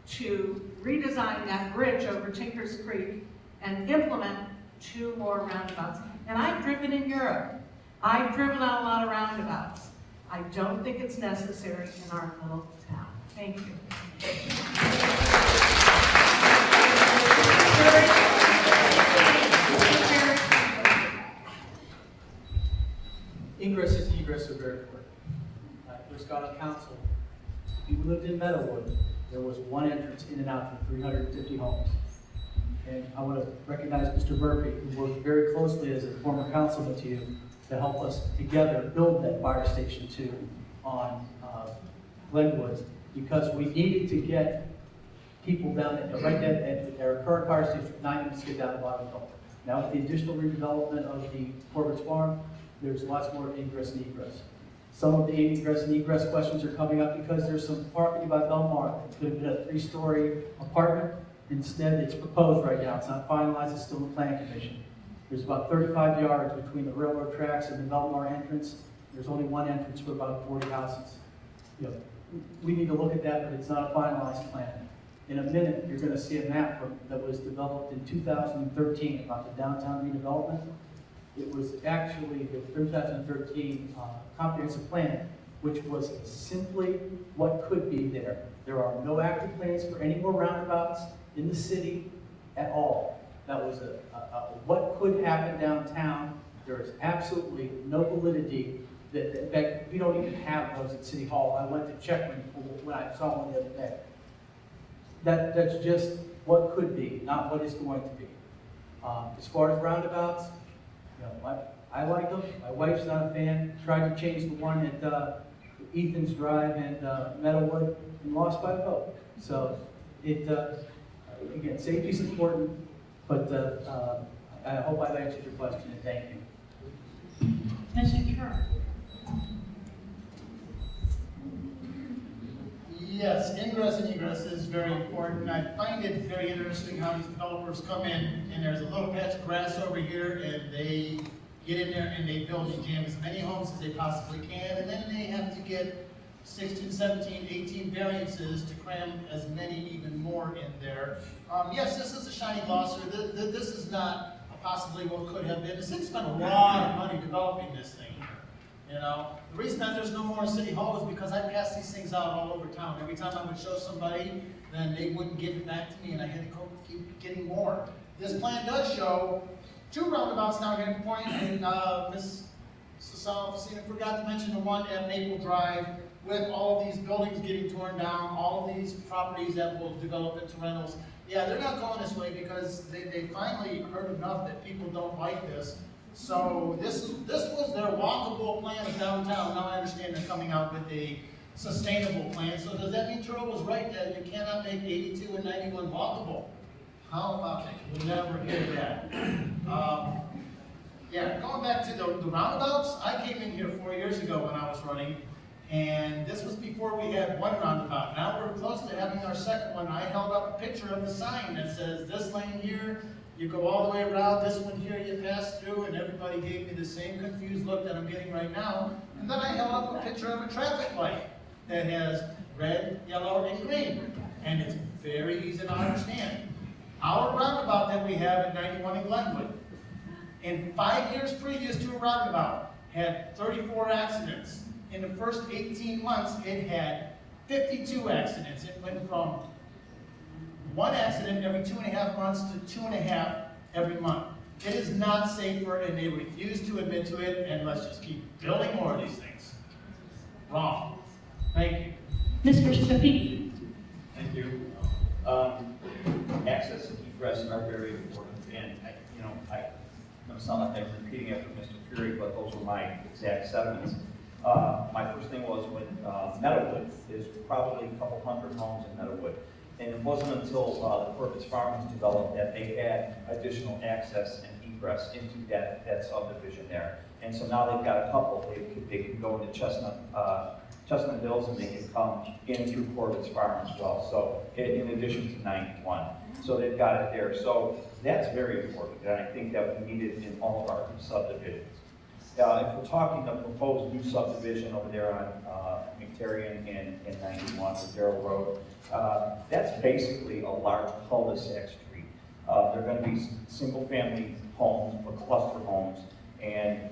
to redesign that bridge over Tinker's Creek and implement 2 more roundabouts. And I've driven in Europe. I've driven on a lot of roundabouts. I don't think it's necessary in our little town. Thank you. Ingresses and egress are very important. First got on council, if you lived in Meadowwood, there was 1 entrance in and out for 350 homes. And I want to recognize Mr. Murphy, who worked very closely as a former councilman to you to help us together build that fire station 2 on Glenwood, because we needed to get people down there, right at our current fire station, 9 minutes to get down the bottom hill. Now with the additional redevelopment of the Corbett's Farm, there's lots more ingress and egress. Some of the ingress and egress questions are coming up because there's some property by Belmar. It could have been a 3-story apartment. Instead, it's proposed right now. It's not finalized, it's still in the planning commission. There's about 35 yards between the railroad tracks and the Belmar entrance. There's only 1 entrance for about 40 houses. We need to look at that, but it's not a finalized plan. In a minute, you're going to see a map that was developed in 2013 about the downtown redevelopment. It was actually the 2013 comprehensive plan, which was simply what could be there. There are no active plans for any more roundabouts in the city at all. That was what could happen downtown. There is absolutely no validity. In fact, we don't even have those at City Hall. I went to check when I saw one the other day. That's just what could be, not what is going to be. As far as roundabouts, I like them. My wife's not a fan. Tried to change the one at Ethan's Drive and Meadowwood and lost by a vote. So again, safety is important, but I hope I've answered your question, and thank you. Mr. Turner? Yes, ingress and egress is very important. I find it very interesting how these developers come in and there's a little patch of grass over here and they get in there and they build and jam as many homes as they possibly can, and then they have to get 16, 17, 18 variances to cram as many, even more in there. Yes, this is a shiny glosser. This is not possibly what could have been. The city spent a lot of money developing this thing. You know, the reason that there's no more City Hall is because I pass these things out all over town. Every time I would show somebody, then they wouldn't give it back to me, and I had to keep getting more. This plan does show 2 roundabouts down here at Point, and Ms. Sasala forgot to mention the one at Maple Drive, with all of these buildings getting torn down, all of these properties that will develop into rentals. Yeah, they're not going this way because they finally heard enough that people don't like this. So this was their walkable plan of downtown. Now I understand they're coming out with a sustainable plan. So does that mean Terrell was right that you cannot make 82 and 91 walkable? How about that? We'll never hear that. Yeah, going back to the roundabouts, I came in here 4 years ago when I was running, and this was before we had 1 roundabout. Now we're close to having our 2nd one. I held up a picture of the sign that says, this lane here, you go all the way around, this one here you pass through, and everybody gave me the same confused look that I'm getting right now. And then I held up a picture of a traffic light that has red, yellow, and green. And it's very easy to understand. Our roundabout that we have at 91 in Glenwood, in 5 years previous to a roundabout, had 34 accidents. In the first 18 months, it had 52 accidents. It went from 1 accident every 2.5 months to 2.5 every month. It is not safer, and they refuse to admit to it, and let's just keep building more of these things. Wrong. Thank you. Mr. Steffi. Thank you. Access and egress are very important, and I'm going to sound like I'm repeating after Mr. Fury, but those were my exact sentiments. My first thing was when Meadowwood is probably a couple hundred homes in Meadowwood. And it wasn't until the Corbett's Farm was developed that they had additional access and egress into that subdivision there. And so now they've got a couple. They can go into Chestnut Hills, and they can come in through Corbett's Farm as well. So in addition to 91. So they've got it there. So that's very important, and I think that we need it in all of our subdivisions. If we're talking a proposed new subdivision over there on McTarrian and 91 or Darrell Road, that's basically a large cul-de-sac street. They're going to be single-family homes or cluster homes, and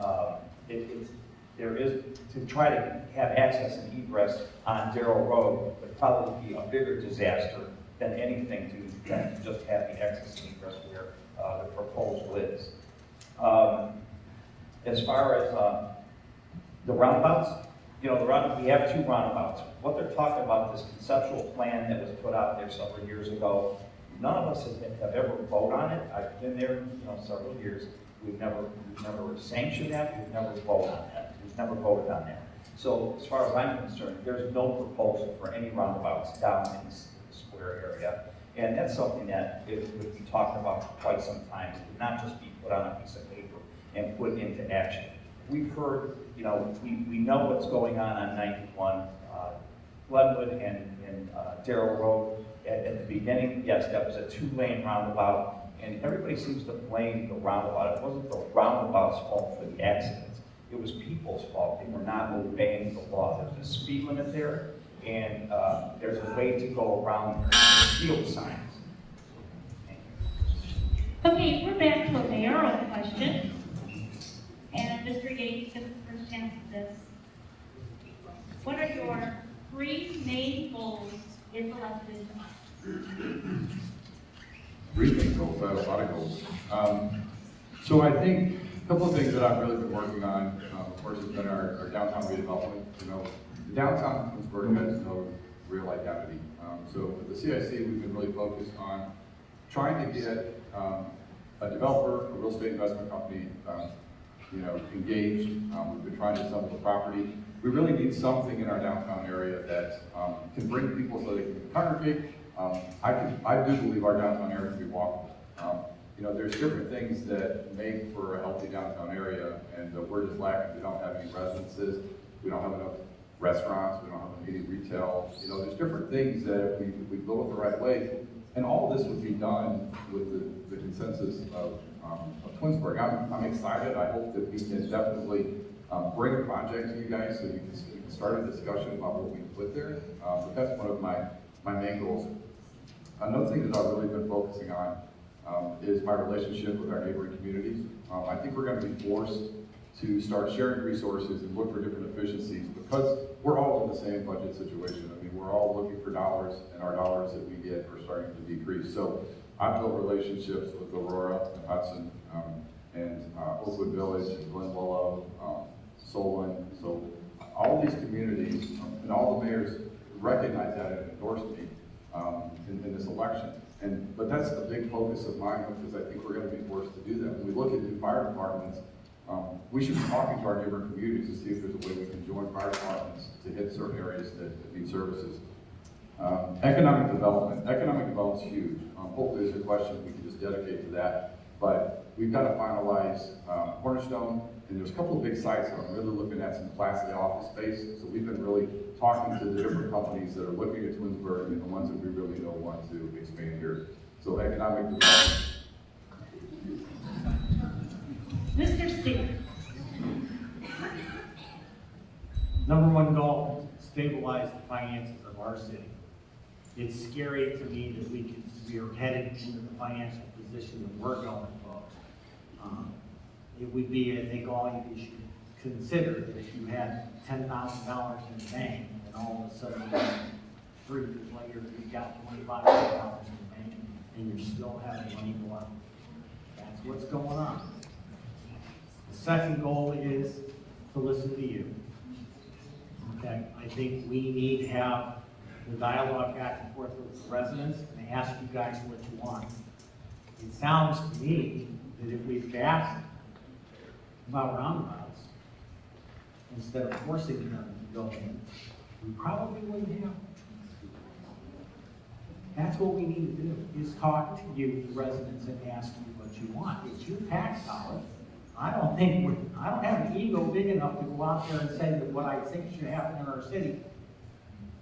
there is, to try to have access and egress on Darrell Road would probably be a bigger disaster than anything to just have the access and egress where the proposal is. As far as the roundabouts, we have 2 roundabouts. What they're talking about, this conceptual plan that was put out there several years ago, none of us have ever voted on it. I've been there, several years. We've never sanctioned that. We've never voted on that. We've never voted on that. So as far as I'm concerned, there's no proposal for any roundabouts down in this square area. And that's something that it would be talked about for quite some time. It would not just be put on a piece of paper and put into action. We've heard, we know what's going on 91 Glenwood and Darrell Road. At the beginning, yes, that was a 2-lane roundabout, and everybody seems to blame the roundabout. It wasn't the roundabout's fault for the accidents. It was people's fault. They were not obeying the law. There's a speed limit there, and there's a way to go around field signs. Okay, we're back to a mayoral question. And Mr. Yates gets the first chance at this. What are your 3 main goals if elected? 3 main goals, I have a lot of goals. So I think a couple of things that I've really been working on, of course, has been our downtown redevelopment. The downtown Twinsburg has no real identity. So with the CIC, we've been really focused on trying to get a developer, a real estate investment company, engaged. We've been trying to assemble the property. We really need something in our downtown area that can bring people so they can congregate. I do believe our downtown area can be walkable. There's different things that make for a healthy downtown area, and we're just lacking. We don't have any residences. We don't have enough restaurants. We don't have any retail. There's different things that if we build it the right way, and all of this would be done with the consensus of Twinsburg. I'm excited. I hope that we can definitely bring a project to you guys so you can start a discussion about what we put there. But that's one of my main goals. Another thing that I've really been focusing on is my relationship with our neighboring communities. I think we're going to be forced to start sharing resources and look for different efficiencies because we're all in the same budget situation. I mean, we're all looking for dollars, and our dollars that we get are starting to decrease. So I've built relationships with Aurora and Hudson and Oakwood Village and Glen Willow, Solon. So all these communities and all the mayors recognize that and endorse me in this election. But that's a big focus of mine because I think we're going to be forced to do that. When we look at new fire departments, we should be talking to our neighboring communities to see if there's a way we can join fire departments to hit certain areas that need services. Economic development. Economic development is huge. Hopefully there's a question we can just dedicate to that. But we've got to finalize Cornerstone, and there's a couple of big sites that I'm really looking at some Class A office space. So we've been really talking to the different companies that are looking at Twinsburg and the ones that we really don't want to expand here. So economic development. Mr. Steve. Number one goal, stabilize the finances of our city. It's scary to me that we are headed into the financial position that we're going for. It would be, I think, all you should consider that if you had $10,000 in the bank and all of a sudden 3 years later you've got $25,000 in the bank and you're still having money go out. That's what's going on. The second goal is to listen to you. Okay, I think we need to have the dialogue back and forth with the residents and ask you guys what you want. It sounds to me that if we've asked about roundabouts, instead of forcing them to go in, we probably wouldn't have. That's what we need to do, is talk to you, the residents, and ask you what you want. It's your tax dollars. I don't have an ego big enough to go out there and say that what I think should happen in our city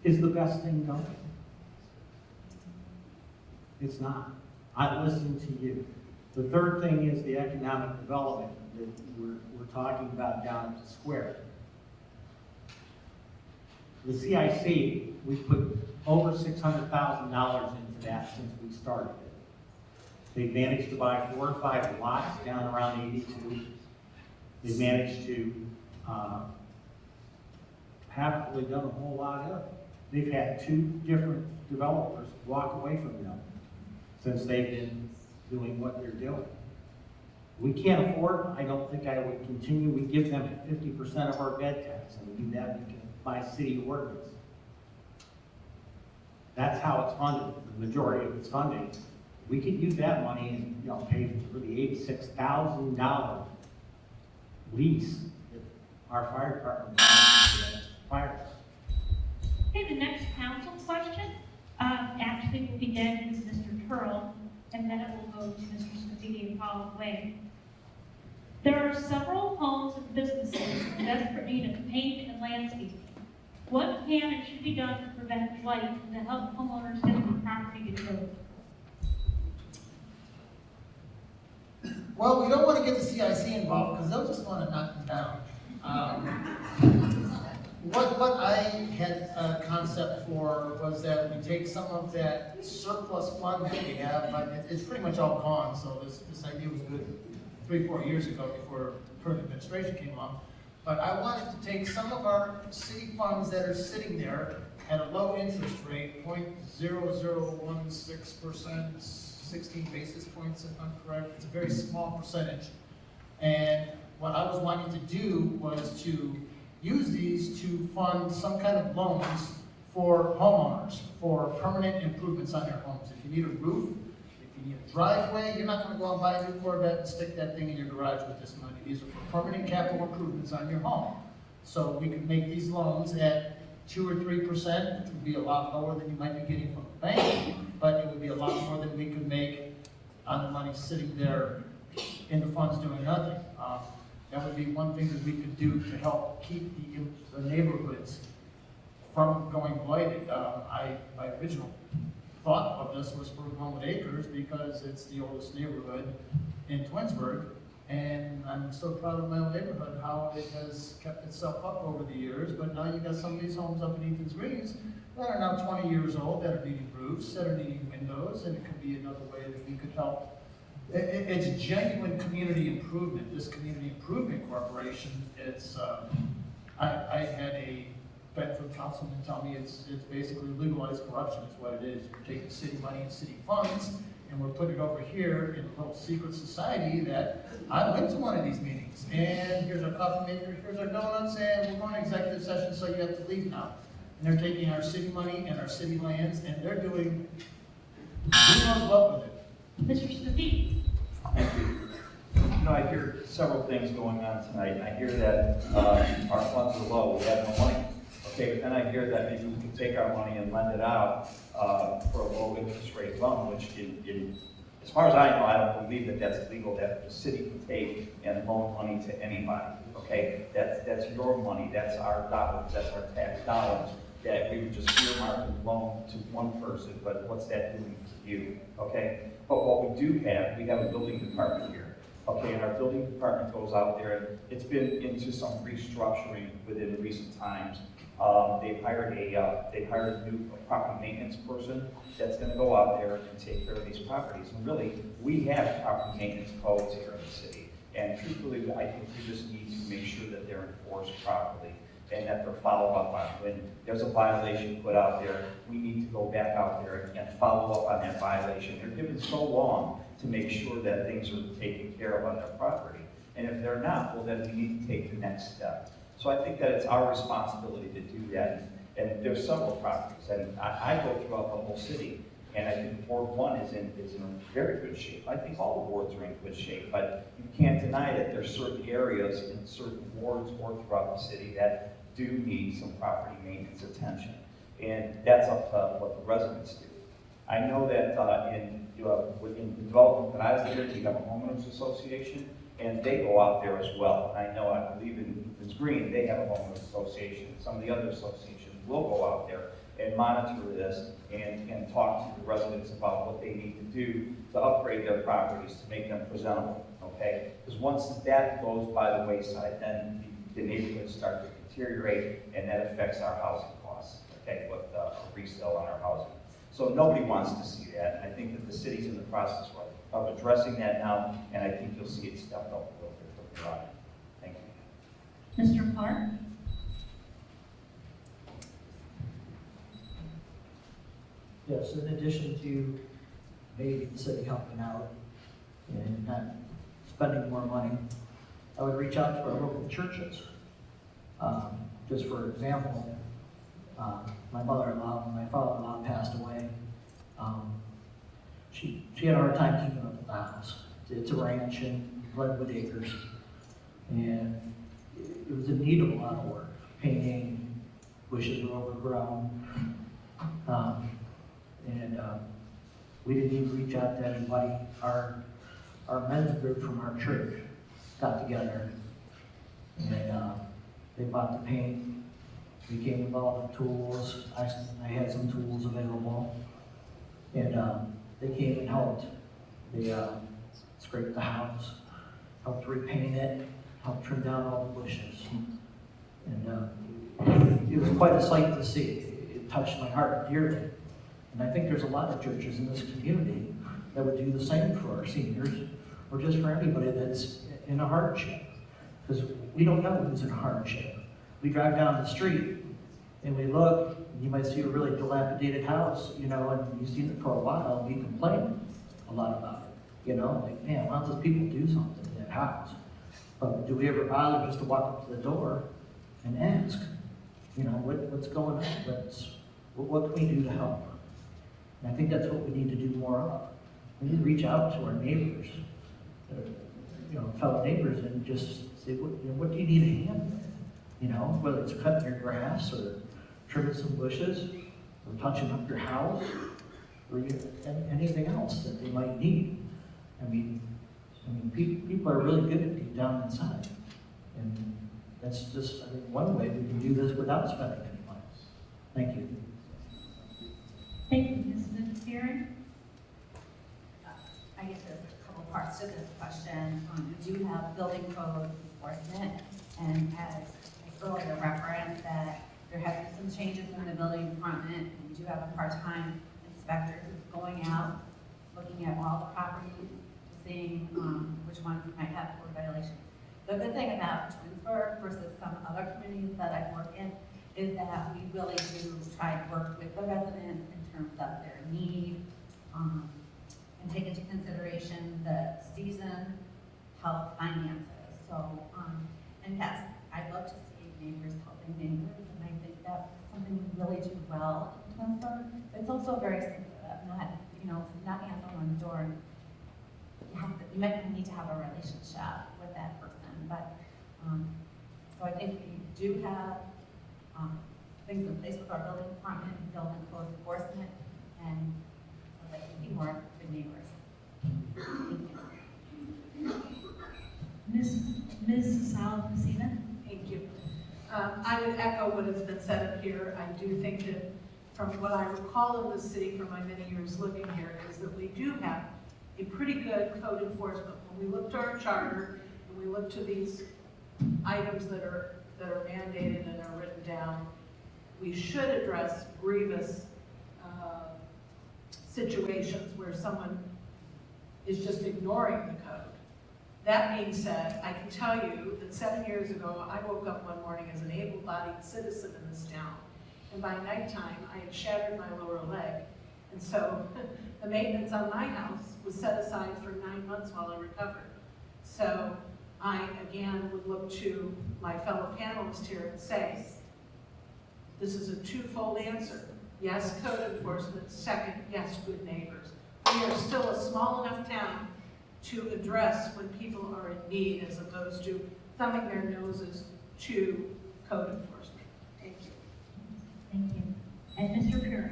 is the best thing going. It's not. I listen to you. The third thing is the economic development that we're talking about down at the square. The CIC, we put over $600,000 into that since we started it. They've managed to buy 4 or 5 lots down around 82. They've managed to haven't really done a whole lot of it. They've had 2 different developers walk away from them since they've been doing what they're doing. We can't afford, I don't think I would continue, we give them 50% of our bed tax, and we do that by city ordinance. That's how it's funded, the majority of its funding. We could use that money and pay for the $86,000 lease that our fire department fires. Okay, the next council question actually will begin with Mr. Turl, and then it will go to Mr. Scafidi and Paul Wade. There are several homes and businesses in desperate need of paint and landscaping. What can and should be done to prevent blight and to help homeowners get their property improved? Well, we don't want to get the CIC involved because they'll just want to knock them down. What I had a concept for was that we take some of that surplus fund that we have, but it's pretty much all gone, so this idea was good 3-4 years ago before the current administration came along. But I wanted to take some of our city funds that are sitting there at a low interest rate, 0.0016%, 16 basis points if I'm correct. It's a very small percentage. And what I was wanting to do was to use these to fund some kind of loans for homeowners, for permanent improvements on their homes. If you need a roof, if you need a driveway, you're not gonna go and buy a new Corvette and stick that thing in your garage with this money. These are for permanent capital improvements on your home. So we could make these loans at 2 or 3%, which would be a lot lower than you might be getting from a bank, but it would be a lot more than we could make on the money sitting there in the funds doing nothing. That would be one thing that we could do to help keep the neighborhoods from going blighted. My original thought of this was for Glenwood Acres because it's the oldest neighborhood in Twinsburg, and I'm so proud of my own neighborhood, how it has kept itself up over the years, but now you got some of these homes up in Ethan's Greens that are now 20 years old, that are needing roofs, that are needing windows, and it could be another way that we could help. It's genuine community improvement. This Community Improvement Corporation, it's, I had a Bedford councilman tell me it's basically legalized corruption is what it is. We're taking city money and city funds, and we're putting it over here in a little secret society that I went to one of these meetings, and here's our coffee maker, here's our donuts, and we're going to executive session, so you have to leave now. And they're taking our city money and our city lands, and they're doing who knows what with it. Mr. Stevie? Thank you. You know, I hear several things going on tonight. I hear that our funds are low, we have no money. Okay, but then I hear that maybe we can take our money and lend it out for a low interest rate loan, which as far as I know, I don't believe that that's legal, that the city can take and loan money to anybody. Okay, that's your money, that's our dollars, that's our tax dollars, that we would just earmark and loan to one person, but what's that doing for you? Okay, but what we do have, we have a building department here. Okay, and our building department goes out there, and it's been into some restructuring within recent times. They've hired a new property maintenance person that's going to go out there and take care of these properties. And really, we have property maintenance codes here in the city. And truthfully, I think we just need to make sure that they're enforced properly and that they're followed up on. When there's a violation put out there, we need to go back out there and follow up on that violation. They're given so long to make sure that things are taken care of on their property. And if they're not, well, then we need to take the next step. So I think that it's our responsibility to do that. And there's several properties, and I go throughout the whole city, and I think Ward 1 is in very good shape. I think all the wards are in good shape, but you can't deny that there's certain areas in certain wards or throughout the city that do need some property maintenance attention. And that's up to what the residents do. I know that in the development that I was in, you have a homeowners association, and they go out there as well. And I believe in Ethan's Green, they have a homeowners association. Some of the other associations will go out there and monitor this and talk to the residents about what they need to do to upgrade their properties to make them presentable, okay? Because once that goes by the wayside, then the neighborhoods start to deteriorate, and that affects our housing costs, okay, with resale on our housing. So nobody wants to see that. I think that the city's in the process of addressing that now, and I think you'll see it stepped up a little bit from the Thank you. Mr. Clark? Yes, in addition to maybe the city helping out and not spending more money, I would reach out to our local churches. Just for example, my mother-in-law, when my father-in-law passed away, she had a hard time keeping up with the house. It's a ranch in Glenwood Acres, and it was in need of a lot of work. Painting, bushes were overgrown, and we didn't even reach out to anybody. Our men's group from our church got together, and they bought the paint. We came with all the tools. I had some tools available, and they came and helped. They scraped the house, helped repaint it, helped trim down all the bushes, and it was quite a sight to see. It touched my heart dearly. And I think there's a lot of churches in this community that would do the same for our seniors, or just for anybody that's in a hardship. Because we don't know who's in a hardship. We drive down the street and we look, and you might see a really dilapidated house, and you've seen it for a while, and we complain a lot about it. Like, man, why don't those people do something to that house? But do we ever bother just to walk up to the door and ask, what's going on? What can we do to help? And I think that's what we need to do more of. We need to reach out to our neighbors, fellow neighbors, and just say, what do you need a hand with? Whether it's cutting your grass or trimming some bushes or touching up your house or anything else that they might need. I mean, people are really good at deep down inside. And that's just, I think, one way we can do this without spending any money. Thank you. Thank you, Mrs. Fearon. I guess there's a couple parts to this question. We do have building code enforcement, and as earlier referenced, that there have been some changes in the building department. We do have a part-time inspector who's going out, looking at all the properties, seeing which ones might have code violations. The good thing about Twinsburg versus some other communities that I work in is that we really do try to work with the residents in terms of their need, and take into consideration the season, health, finances. So, and yes, I'd love to see neighbors helping neighbors, and I think that's something we really do well in Twinsburg. It's also very sensitive, not, knocking on someone's door. You might need to have a relationship with that person, but, so I think we do have things in place with our building department, building code enforcement, and I'd like to see more good neighbors. Ms. Salas-Messina? Thank you. I would echo what has been said up here. I do think that from what I recall in the city from my many years living here is that we do have a pretty good code enforcement. When we look to our charter and we look to these items that are mandated and are written down, we should address grievous situations where someone is just ignoring the code. That being said, I can tell you that 7 years ago, I woke up one morning as an able-bodied citizen in this town, and by nighttime, I had shattered my lower leg. And so the maintenance on my house was set aside for 9 months while I recovered. So I, again, would look to my fellow panelists here and say, this is a twofold answer. Yes, code enforcement. Second, yes, good neighbors. We are still a small enough town to address when people are in need as opposed to thumbing their noses to code enforcement. Thank you. Thank you. And Mr. Perry?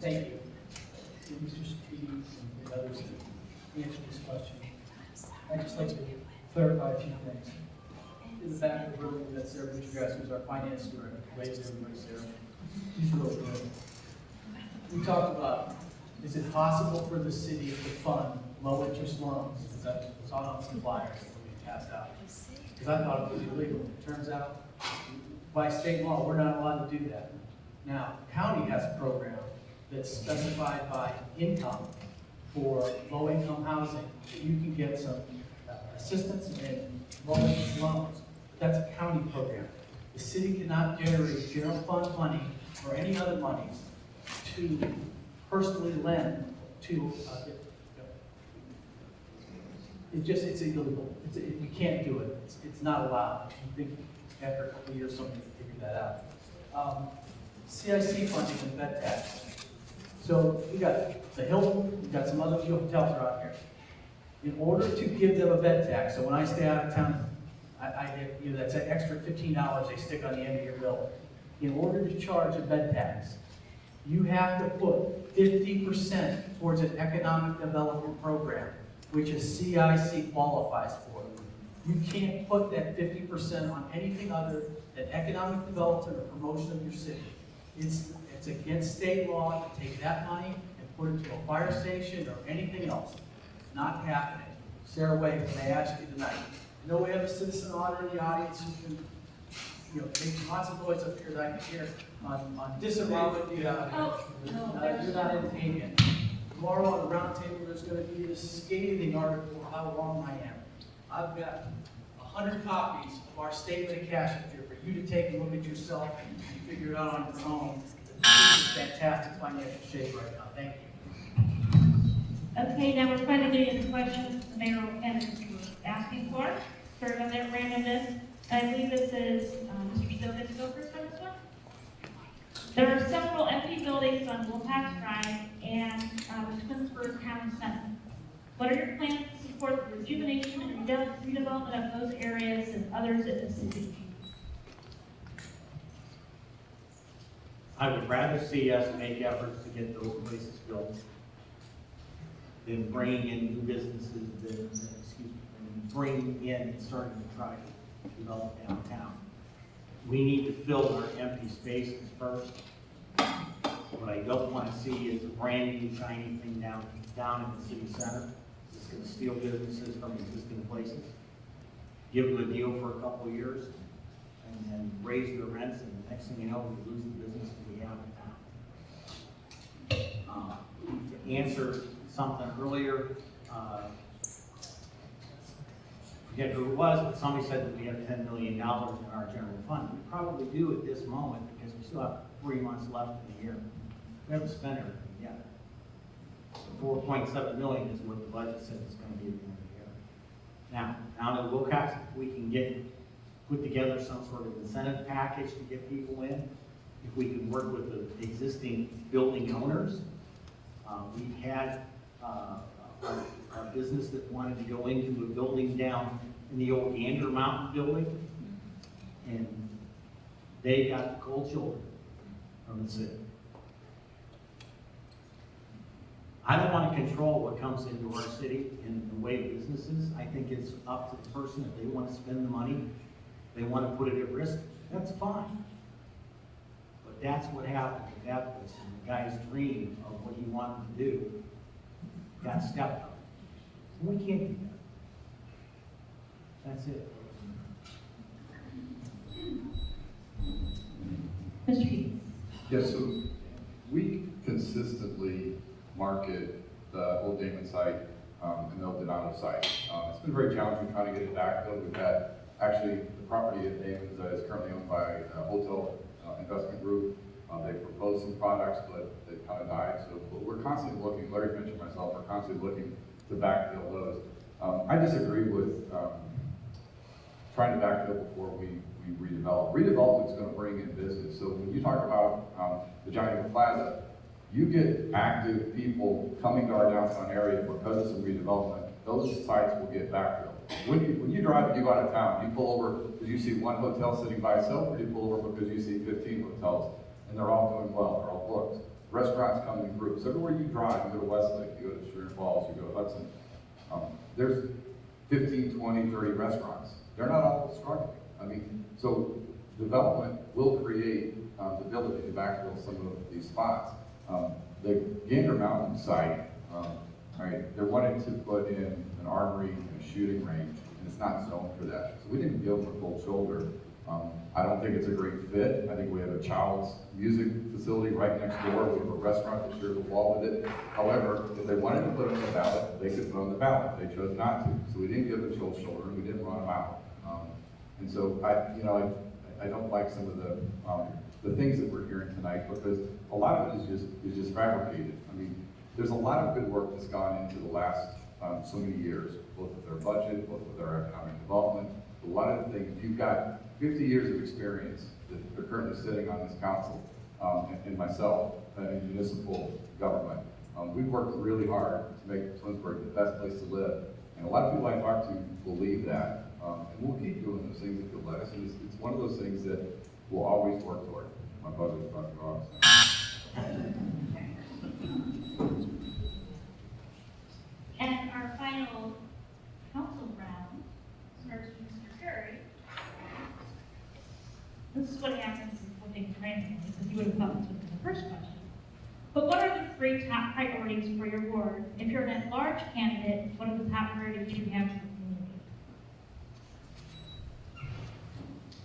Thank you. Mr. Speedy and others that answered this question. I'd just like to clarify a few things. In the back of the room, that's Sarah Buccigrass, who's our finance director. Wave to everybody, Sarah. She's really good. We talked about, is it possible for the city to fund low-interest loans? Because that was on some flyers that we passed out. Because I thought it was illegal. It turns out, by state law, we're not allowed to do that. Now, county has a program that's specified by income for low-income housing. You can get some assistance in low-interest loans. That's a county program. The city cannot generate general fund money or any other monies to personally lend to, it's illegal. You can't do it. It's not allowed. I think after a couple of years, somebody will figure that out. CIC funding and bed tax. So we got the Hilton, we got some other few hotels around here. In order to give them a bed tax, so when I stay out of town, I get, that's an extra $15 they stick on the end of your bill. In order to charge a bed tax, you have to put 50% towards an economic development program, which a CIC qualifies for. You can't put that 50% on anything other than economic development or promotion of your city. It's against state law to take that money and put it to a fire station or anything else. It's not happening. Sarah Wade, can I ask you tonight? I know we have a citizen auditor in the audience who can, make lots of noise up here that I can hear on disavowing the, you're not entertaining. Tomorrow on the round table, there's going to be this scathing article of how wrong I am. I've got 100 copies of our statement of cash up here for you to take and look at yourself and figure it out on your own. This is fantastic financial shape right now. Thank you. Okay, now we're finally getting into questions the mayoral candidates were asking for. Sort of that randomness. And I believe this is Mr. Still gets to go first on this one. There are several empty buildings on Wilcox Drive and the Twinsburg Town Center. What are your plans to support the rejuvenation and redevelopment of those areas and others in the city? I would rather see us make efforts to get those places built than bringing in new businesses, than bringing in and starting to try to develop downtown. We need to fill our empty spaces first. What I don't want to see is a brand new shiny thing down in the city center. It's going to steal businesses from existing places, give them a deal for a couple of years, and then raise the rents, and the next thing you know, we lose the businesses we have in town. To answer something earlier, forget who it was, but somebody said that we have $10 million in our general fund. We probably do at this moment because we still have 3 months left in the year. We haven't spent everything yet. So $4.7 million is what the budget says it's going to be at the end of the year. Now, down to Wilcox, if we can put together some sort of incentive package to get people in, if we can work with the existing building owners. We've had our business that wanted to go into a building down in the old Gander Mountain building, and they got the cold shoulder from the city. I don't want to control what comes into our city in the way of businesses. I think it's up to the person. If they want to spend the money, they want to put it at risk, that's fine. But that's what happened with that place. And the guy's dream of what he wanted to do got stepped on. We can't do that. That's it. Mr. Keith? Yes, so we consistently market the Old Damon site and the Old Donato site. It's been very challenging trying to get it back, though. We've had, actually, the property at Damon's is currently owned by a hotel investment group. They proposed some products, but they kind of died. So we're constantly looking, Larry mentioned myself, we're constantly looking to backfill those. I disagree with trying to backfill before we redevelop. Redevelopment is going to bring in business. So when you talk about the Giant Plaza, you get active people coming to our downtown area because of some redevelopment. Those sites will get backfilled. When you drive and you go out of town, you pull over because you see one hotel sitting by itself, or you pull over because you see 15 hotels, and they're all doing well, they're all booked. Restaurants come in groups. Everywhere you drive, you go to Westlake, you go to Sugar Falls, you go to Hudson, there's 15, 20, 30 restaurants. They're not all struggling. I mean, so development will create the ability to backfill some of these spots. The Gander Mountain site, right, they're wanting to put in an armory and a shooting range, and it's not zoned for that. So we didn't give them a cold shoulder. I don't think it's a great fit. I think we have a child's music facility right next door. We have a restaurant that shares a wall with it. However, if they wanted to put it on the ballot, they could put it on the ballot. They chose not to. So we didn't give them a cold shoulder, and we didn't run them out. And so I don't like some of the things that we're hearing tonight, because a lot of it is just fabricated. I mean, there's a lot of good work that's gone into the last so many years, both with their budget, both with our economic development. A lot of the things, you've got 50 years of experience that are currently sitting on this council, and myself in municipal government. We've worked really hard to make Twinsburg the best place to live. And a lot of people I talk to believe that. And we'll keep doing those things if you'll let us. And it's one of those things that we'll always work toward. My brother's about to go off. And our final council round starts with Mr. Perry. This is what happens when things randomly, because you would have thought this would be the first question. But what are the 3 top priorities for your ward? If you're an at-large candidate, what are the top priorities you have for the community?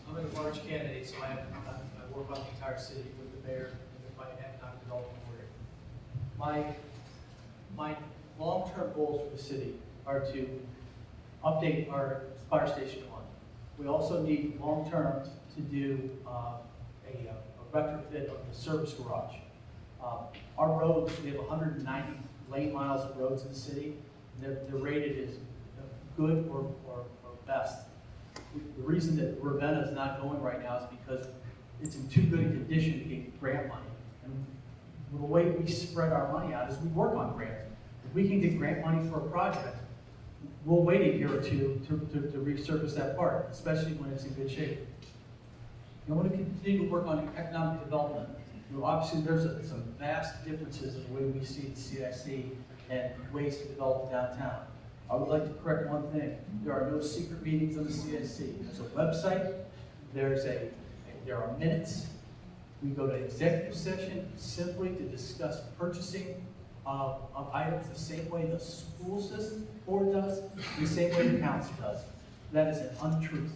I'm an at-large candidate, so I work on the entire city with the mayor and with my economic development board. My long-term goals for the city are to update our fire station 1. We also need long-term to do a retrofit of the service garage. Our roads, we have 190 lane miles of roads in the city. They're rated as good or best. The reason that Ravenna is not going right now is because it's in too good a condition to get grant money. And the way we spread our money out is we work on grants. If we can get grant money for a project, we'll wait a year or two to resurface that part, especially when it's in good shape. I want to continue to work on economic development. Obviously, there's some vast differences in the way we see the CIC and ways to develop downtown. I would like to correct one thing. There are no secret meetings on the CIC. There's a website, there are minutes, We go to executive session simply to discuss purchasing of items the same way the school system board does, the same way the council does. That is an untruth.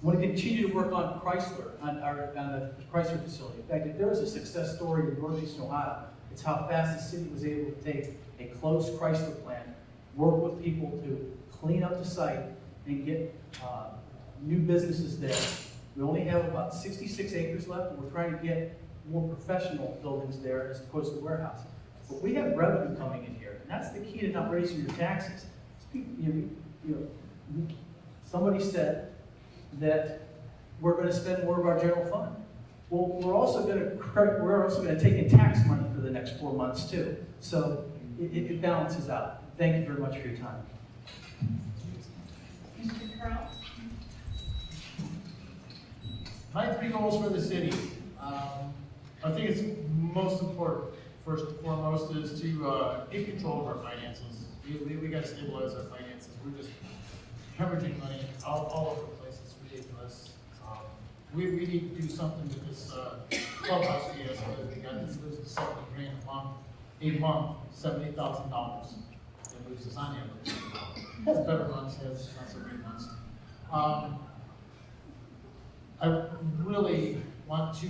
Want to continue to work on Chrysler, on the Chrysler facility. In fact, if there was a success story in Northeastern Ohio, it's how fast the city was able to take a closed Chrysler plant, work with people to clean up the site and get new businesses there. We only have about 66 acres left, and we're trying to get more professional buildings there as opposed to warehouse. But we have revenue coming in here, and that's the key to not raising your taxes. Somebody said that we're going to spend more of our general fund. Well, we're also going to take in tax money for the next 4 months too. So it balances out. Thank you very much for your time. Mr. Carl? My 3 goals for the city. I think it's most important, first and foremost, is to get control of our finances. We got to stabilize our finances. We're just hemorrhaging money all over the place. It's ridiculous. We need to do something with this clubhouse fiasco that we got. It's losing $70,000 a month, $70,000. It loses on average. Has better months, has not so great months. I really want to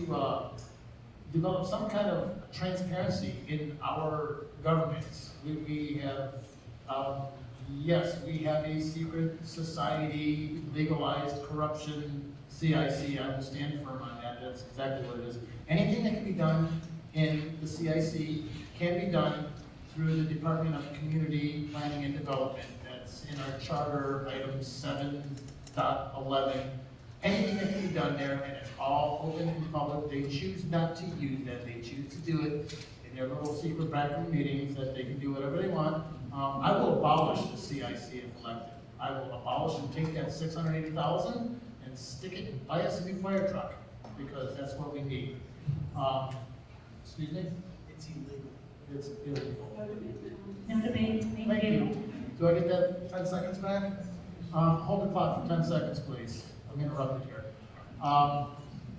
develop some kind of transparency in our governments. We have, yes, we have a secret society, legalized corruption, CIC. I will stand firm on that. That's exactly what it is. Anything that can be done in the CIC can be done through the Department of Community Planning and Development. That's in our charter, item 7.11. Anything that can be done there, and it's all open and public. They choose not to use that. They choose to do it in their little secret backroom meetings that they can do whatever they want. I will abolish the CIC if elected. I will abolish and take that $680,000 and stick it and buy us a new fire truck, because that's what we need. Excuse me? It's illegal. It's illegal. No debate. Thank you. Do I get that 10 seconds back? Hold the clock for 10 seconds, please. I'm interrupted here. I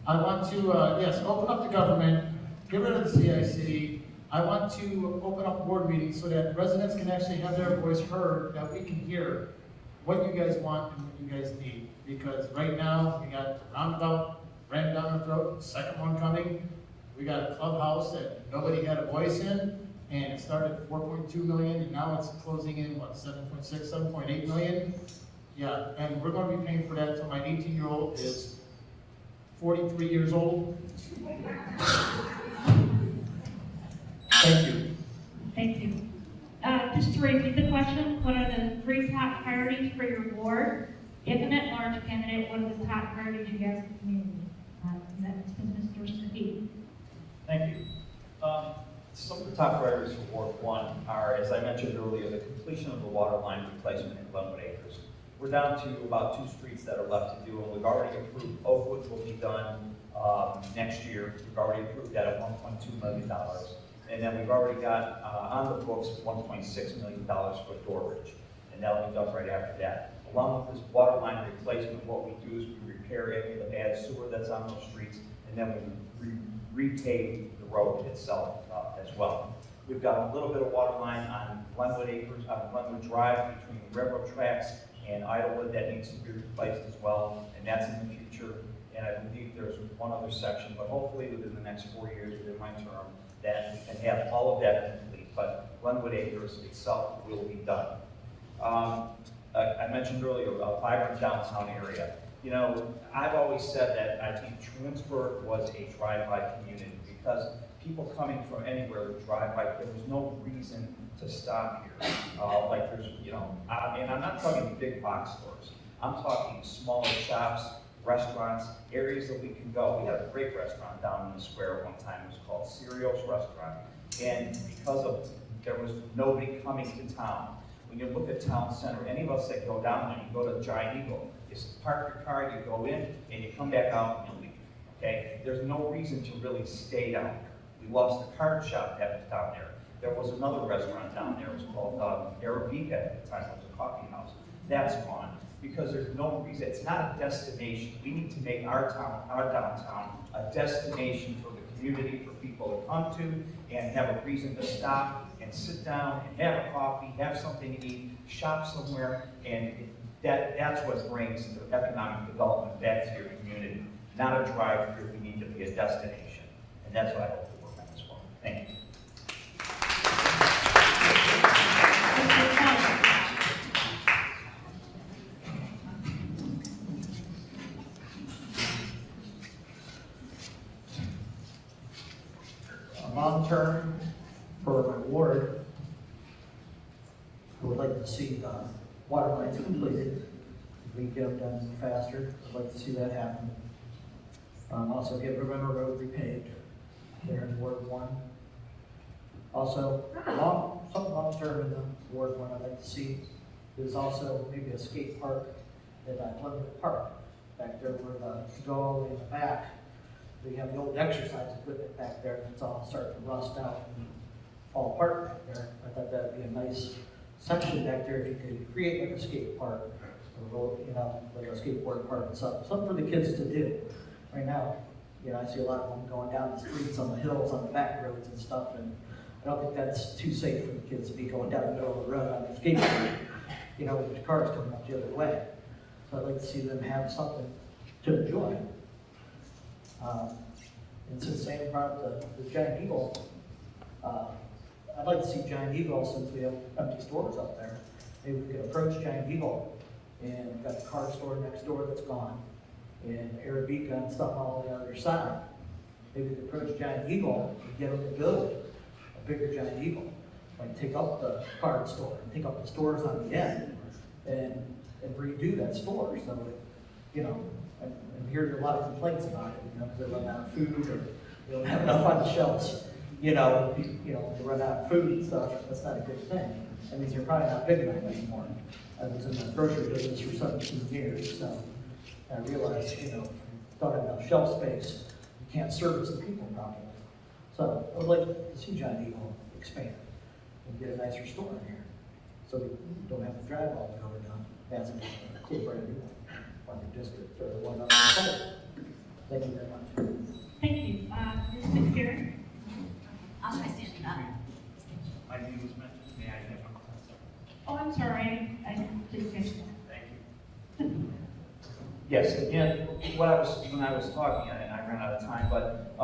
want to, yes, open up the government, get rid of the CIC. I want to open up board meetings so that residents can actually have their voice heard, that we can hear what you guys want and what you guys need. Because right now, we got the roundabout ran down our throat, second one coming. We got a clubhouse that nobody had a voice in, and it started at 4.2 million, and now it's closing in, what, 7.6, 7.8 million? Yeah, and we're going to be paying for that until my 18-year-old is 43 years old. Thank you. Thank you. Just to repeat the question, what are the 3 top priorities for your ward? If an at-large candidate, what are the top priorities you have for the community? That's Mr. Speed. Thank you. Some of the top priorities for Ward 1 are, as I mentioned earlier, the completion of the water line replacement in Glenwood Acres. We're down to about 2 streets that are left to do, and we've already approved Oakwood will be done next year. We've already approved that at $1.2 million. And then we've already got on the books $1.6 million for Dorridge, and that'll be done right after that. Along with this water line replacement, what we do is we repair any of the bad sewer that's on those streets, and then we repave the road itself as well. We've got a little bit of water line on Glenwood Acres, on Glenwood Drive between the railroad tracks and Idlewood that needs to be replaced as well, and that's in the future. And I believe there's one other section, but hopefully within the next 4 years, within my term, that we can have all of that complete. But Glenwood Acres itself will be done. I mentioned earlier a vibrant downtown area. You know, I've always said that I think Twinsburg was a drive-by community because people coming from anywhere would drive by. There was no reason to stop here. Like there's, you know, and I'm not talking big box stores. I'm talking smaller shops, restaurants, areas that we can go. We had a great restaurant down in the square at one time. It was called Cereal's Restaurant. And because of, there was nobody coming to town. When you look at town center, any of us that go down there, you go to Giant Eagle, you park your car, you go in, and you come back out and you leave, okay? There's no reason to really stay down there. We lost the card shop that was down there. There was another restaurant down there, it was called Arabica at the time, it was a coffee house. That's gone, because there's no reason, it's not a destination. We need to make our town, our downtown, a destination for the community, for people to come to and have a reason to stop and sit down and have a coffee, have something to eat, shop somewhere, and that's what brings the economic development back to your community. Not a drive-through, we need to be a destination. And that's what I hope to work on as well. Thank you. Long-term, for my ward, I would like to see the water lines completed. If we can get them done faster, I'd like to see that happen. Also get Ravenna Road repaved there in Ward 1. Also, something long-term in the Ward 1 I'd like to see is also maybe a skate park at Pleasant Park, back there where the go all the way in the back. We have the old exercise equipment back there, and it's all starting to rust out and fall apart back there. I thought that'd be a nice section back there if you could create like a skate park, or like a skateboard park and stuff, something for the kids to do. Right now, I see a lot of them going down the streets on the hills, on the back roads and stuff, and I don't think that's too safe for the kids to be going down the middle of the road on a skateboard, with the cars coming up the other way. So I'd like to see them have something to enjoy. And since Sam brought up the Giant Eagle, I'd like to see Giant Eagle, since we have empty stores up there, maybe we could approach Giant Eagle, and we've got the car store next door that's gone, and Arabica and stuff all on the other side. Maybe we could approach Giant Eagle and get them to build a bigger Giant Eagle, like take up the card store and take up the stores on the end, and redo that store. So, I'm hearing a lot of complaints about it, because they run out of food, or they don't have enough on the shelves. They run out of food and stuff. That's not a good thing. That means you're probably not big enough anymore. I was in the grocery business for 17 years, so I realized, don't have enough shelf space, you can't service the people properly. So I would like to see Giant Eagle expand and get a nicer store in here, so we don't have to drive all the way over down. That's a cool brand new one. District, or the one on the site. Thank you very much. Thank you. Ms. McPherson? I'll try standing up. My name was mentioned. May I have a question? Oh, I'm sorry. I didn't catch that. Thank you. Yes, again, when I was talking, and I ran out of time, but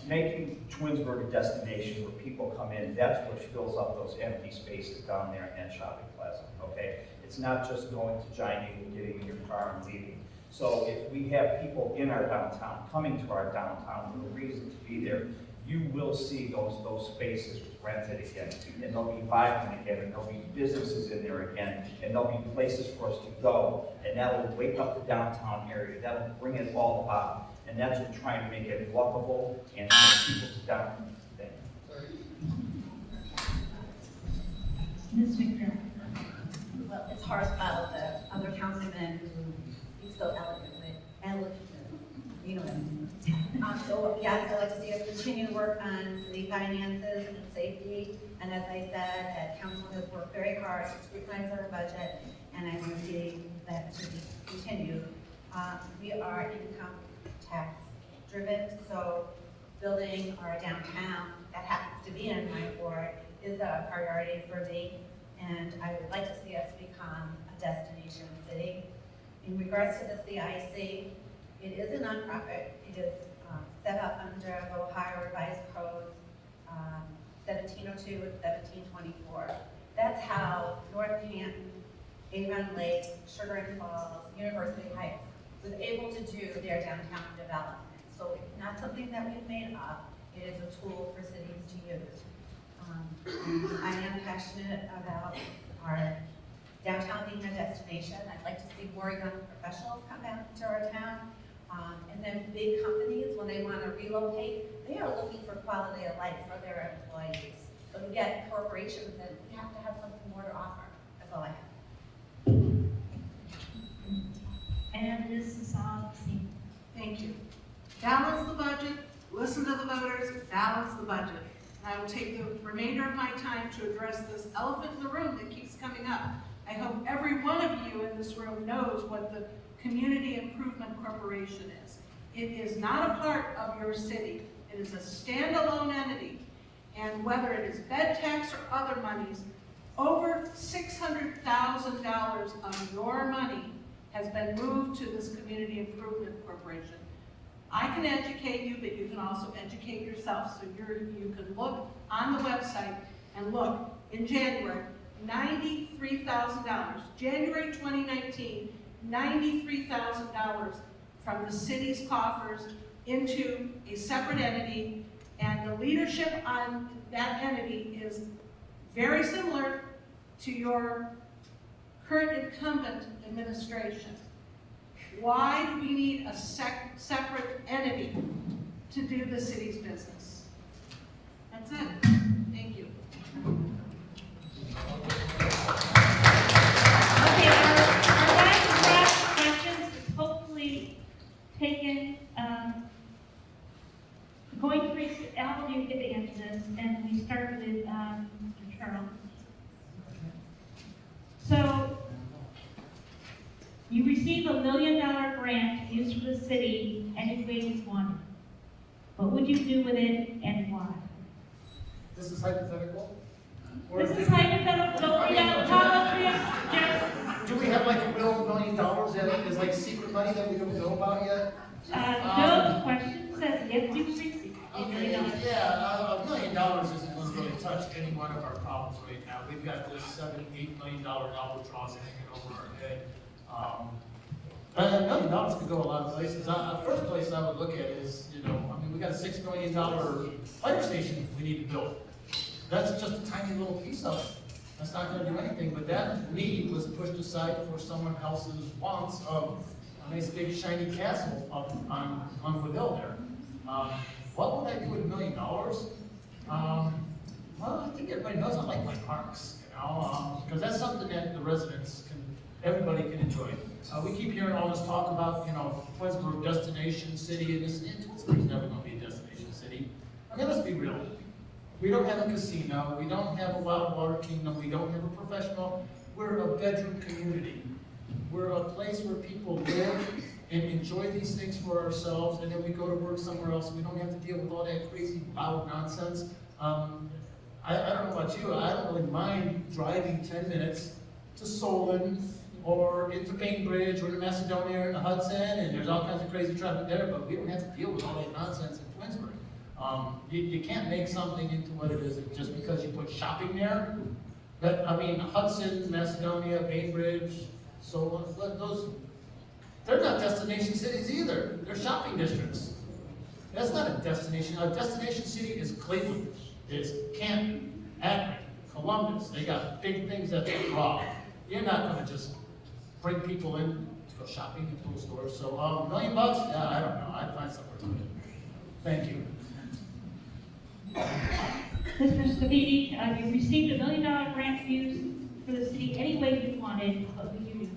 making Twinsburg a destination where people come in, that's what fills up those empty spaces down there in that shopping plaza, okay? It's not just going to Giant Eagle, getting in your car and leaving. So if we have people in our downtown, coming to our downtown with a reason to be there, you will see those spaces rented again, and they'll be vibrant again, and there'll be businesses in there again, and there'll be places for us to go, and that'll wake up the downtown area, that'll bring it all about, and that's what we're trying to make it walkable and bring people to downtown. Ms. McPherson? Well, it's hard to follow the other councilman who speaks so eloquently, you know what I mean. So yes, I'd like to see us continue to work on city finances and safety. And as I said, that council has worked very hard to scrutinize our budget, and I want to see that to be continued. We are income tax driven, so building our downtown that happens to be in my ward is a priority for me. And I would like to see us become a destination city. In regards to the CIC, it is a nonprofit. It is set up under the Ohio Revised Code 1702 and 1724. That's how North Canton, Avon Lake, Sugar and Falls, University Heights was able to do their downtown development. So it's not something that we've made up. It is a tool for cities to use. I am passionate about our downtown being a destination. I'd like to see more young professionals come back to our town. And then big companies, when they want to relocate, they are looking for quality of life for their employees. So we get corporations, and we have to have something more to offer. That's all I have. And this is Thank you. Balance the budget, listen to the voters, balance the budget. And I will take the remainder of my time to address this elephant in the room that keeps coming up. I hope every one of you in this room knows what the Community Improvement Corporation is. It is not a part of your city. It is a standalone entity. And whether it is bed tax or other monies, over $600,000 of your money has been moved to this Community Improvement Corporation. I can educate you, but you can also educate yourself. So you can look on the website and look in January, $93,000. January 2019, $93,000 from the city's coffers into a separate entity, and the leadership on that entity is very similar to your current incumbent administration. Why do we need a separate entity to do the city's business? That's it. Thank you. Okay, our last round of questions is hopefully taken, going through, Al, you get to answer this, and we start with Mr. Charles. So, you receive $1 million grant used for the city any way you want it. What would you do with it and why? This is hypothetical? This is hypothetical, don't we have politics, just, Do we have like a real $1 million that is like secret money that we don't know about yet? no question says you have to do $60 Okay, million. yeah, $1 million isn't going to really touch any one of our problems right now. We've got this $7-8 million albatross hanging over our head. $1 million could go a lot of places. The first place I would look at is, we got a $6 million fire station we need to build. That's just a tiny little piece of it. That's not going to do anything, but that need was pushed aside for someone else's wants of a nice big shiny castle up on the hill there. What would I do with $1 million? Well, I think everybody knows I like my parks, because that's something that the residents everybody can enjoy. We keep hearing all this talk about, Twinsburg destination city, and Twinsburg's never going to be a destination city. I mean, let's be real. We don't have a casino, we don't have a wild water kingdom, we don't have a professional. We're a bedroom community. We're a place where people live and enjoy these things for ourselves, and then we go to work somewhere else. We don't have to deal with all that crazy loud nonsense. I don't know about you, I don't really mind driving 10 minutes to Solon, or into Bainbridge, or to Macedonia, or to Hudson, and there's all kinds of crazy traffic there, but we don't have to deal with all that nonsense in Twinsburg. You can't make something into what it isn't just because you put shopping there. But, Hudson, Macedonia, Bainbridge, Solon, they're not destination cities either. They're shopping districts. That's not a destination. A destination city is Cleveland, it's Canton, Akron, Columbus. They got big things that they draw. You're not going to just bring people in to go shopping into a store. So, $1 million? Yeah, I don't know. I'd find somewhere to do it. Thank you. Mr. Savidi, you received $1 million grant used for the city any way you wanted. What would you do?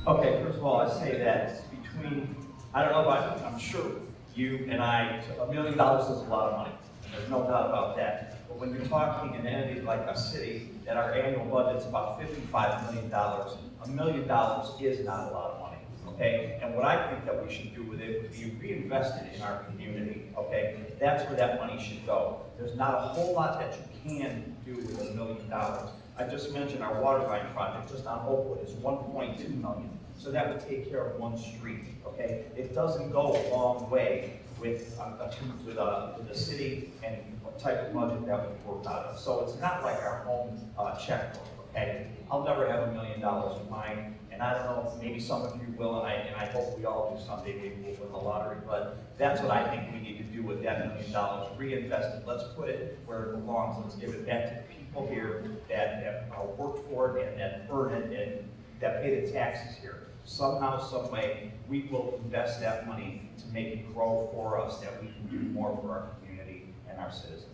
Okay, first of all, I say that between, I don't know about, I'm sure you and I, $1 million is a lot of money. There's no doubt about that. But when you're talking an entity like a city, that our annual budget's about $55 million, $1 million is not a lot of money, okay? And what I think that we should do with it would be reinvest it in our community, okay? That's where that money should go. There's not a whole lot that you can do with $1 million. I just mentioned our water line project just on Oakwood is $1.2 million. So that would take care of one street, okay? It doesn't go a long way with the city and what type of budget that we work out of. So it's not like our home checkbook, okay? I'll never have $1 million in mine, and I don't know, maybe some of you will, and I hope we all do someday, maybe we'll win the lottery, but that's what I think we need to do with that $1 million, reinvest it. Let's put it where it belongs. Let's give it back to the people here that have worked for it and that earn it and that pay the taxes here. Somehow, some way, we will invest that money to make it grow for us, that we can do more for our community and our citizens.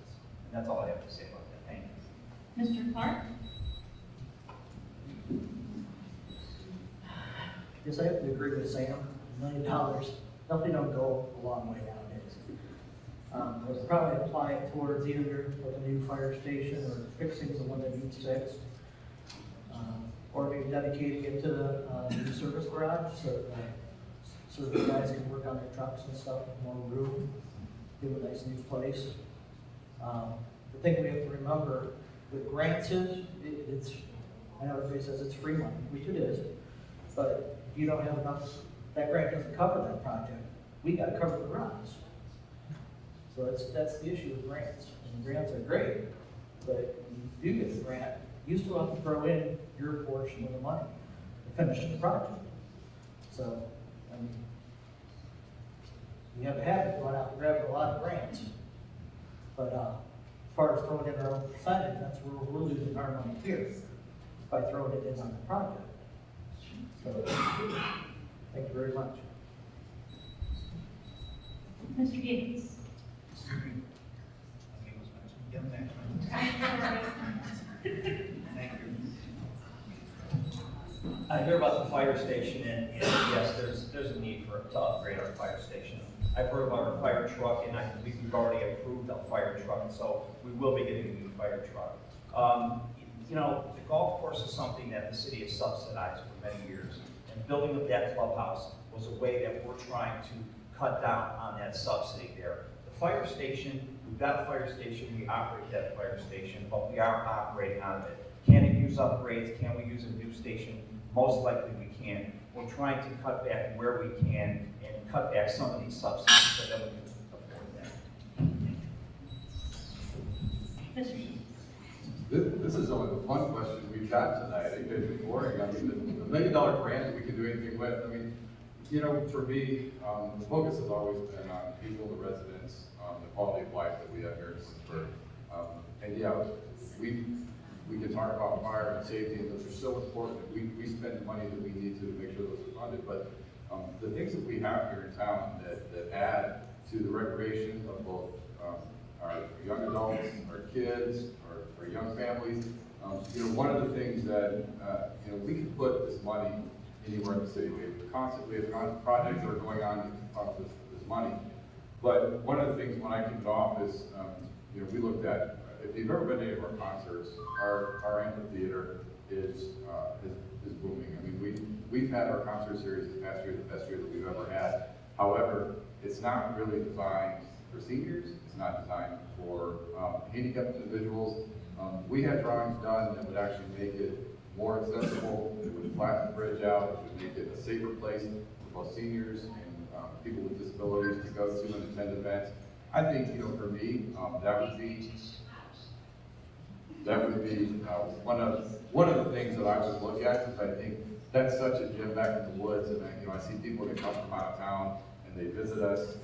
And that's all I have to say about that. Thank you. Mr. Clark? Yes, I have to agree with Sam. $1 million definitely don't go a long way nowadays. We'll probably apply it towards either a new fire station or fixing the one that needs fixed. dedicating it to the new service garage, so the guys can work on their trucks and stuff with more room, give a nice new place. The thing we have to remember with grants is, it's, I know everybody says it's free money, which it is, but if you don't have enough, that grant doesn't cover that project, we gotta cover the garage. So that's the issue with grants. And grants are great, but you do get the grant, you still have to throw in your portion of the money to finish the project. So, I mean, we have a habit of going out and grabbing a lot of grants. But as far as throwing in our own percentage, that's where we're losing our money here, by throwing it in on the project. So, thank you very much. Mr. Gates. Thank you. I hear about the fire station, and yes, there's a need to upgrade our fire station. I've heard about our fire truck, and I believe we've already approved a fire truck, so we will be getting a new fire truck. You know, the golf course is something that the city has subsidized for many years, and building of that clubhouse was a way that we're trying to cut down on that subsidy there. The fire station, we've got a fire station, we operate that fire station, but we are operating out of it. Can it use upgrades? Can we use a new station? Most likely we can. We're trying to cut back where we can and cut back some of these subsidies so that we can afford that. Mr. Gates. This is only the fun question we've got tonight. I think it's been boring. I mean, the $1 million grant we can do anything with. I mean, you know, for me, the focus has always been on people, the residents, the quality of life that we have here in Twinsburg. And yeah, we can talk about fire and safety, and those are so important. We spend the money that we need to make sure those are funded. But the things that we have here in town that add to the recreation of both our young adults, our kids, our young families. You know, one of the things that, you know, we can put this money anywhere in the city. We have projects that are going on that cost us this money. But one of the things when I came to office, you know, we looked at, if you've ever been to any of our concerts, our amphitheater is booming. I mean, we've had our concert series the past year, the best year that we've ever had. However, it's not really designed for seniors. It's not designed for handicapped individuals. We had drawings done that would actually make it more accessible. It would flatten the bridge out. It would make it a safer place for both seniors and people with disabilities to go to and attend events. I think, you know, for me, that would be one of the things that I would look at, because I think that's such a gem back in the woods, and I see people that come from out of town and they visit us,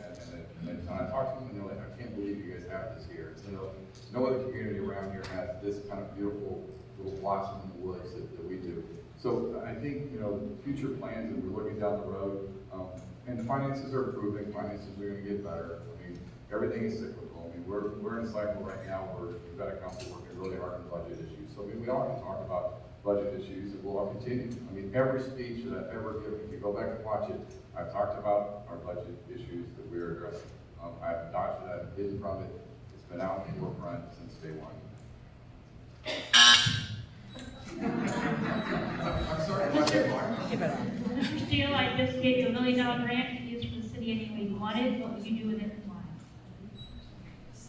and I talk to them, and they're like, I can't believe you guys have this here. You know, no other community around here has this kind of beautiful little blossom in the woods that we do. So I think, you know, future plans, and we're looking down the road, and the finances are improving, finances are going to get better. I mean, everything is cyclical. I mean, we're in a cycle right now where we've got a council working really hard on budget issues. So I mean, we all can talk about budget issues, and we'll all continue. I mean, every speech that I've ever given, if you go back and watch it, I've talked about our budget issues that we're addressing. I've dodged it, I've hidden from it. It's been out in the forefront since day one. I'm sorry, Mr. Steele, I just gave you $1 million grant to use for the city any way you wanted. What would you do with it and why?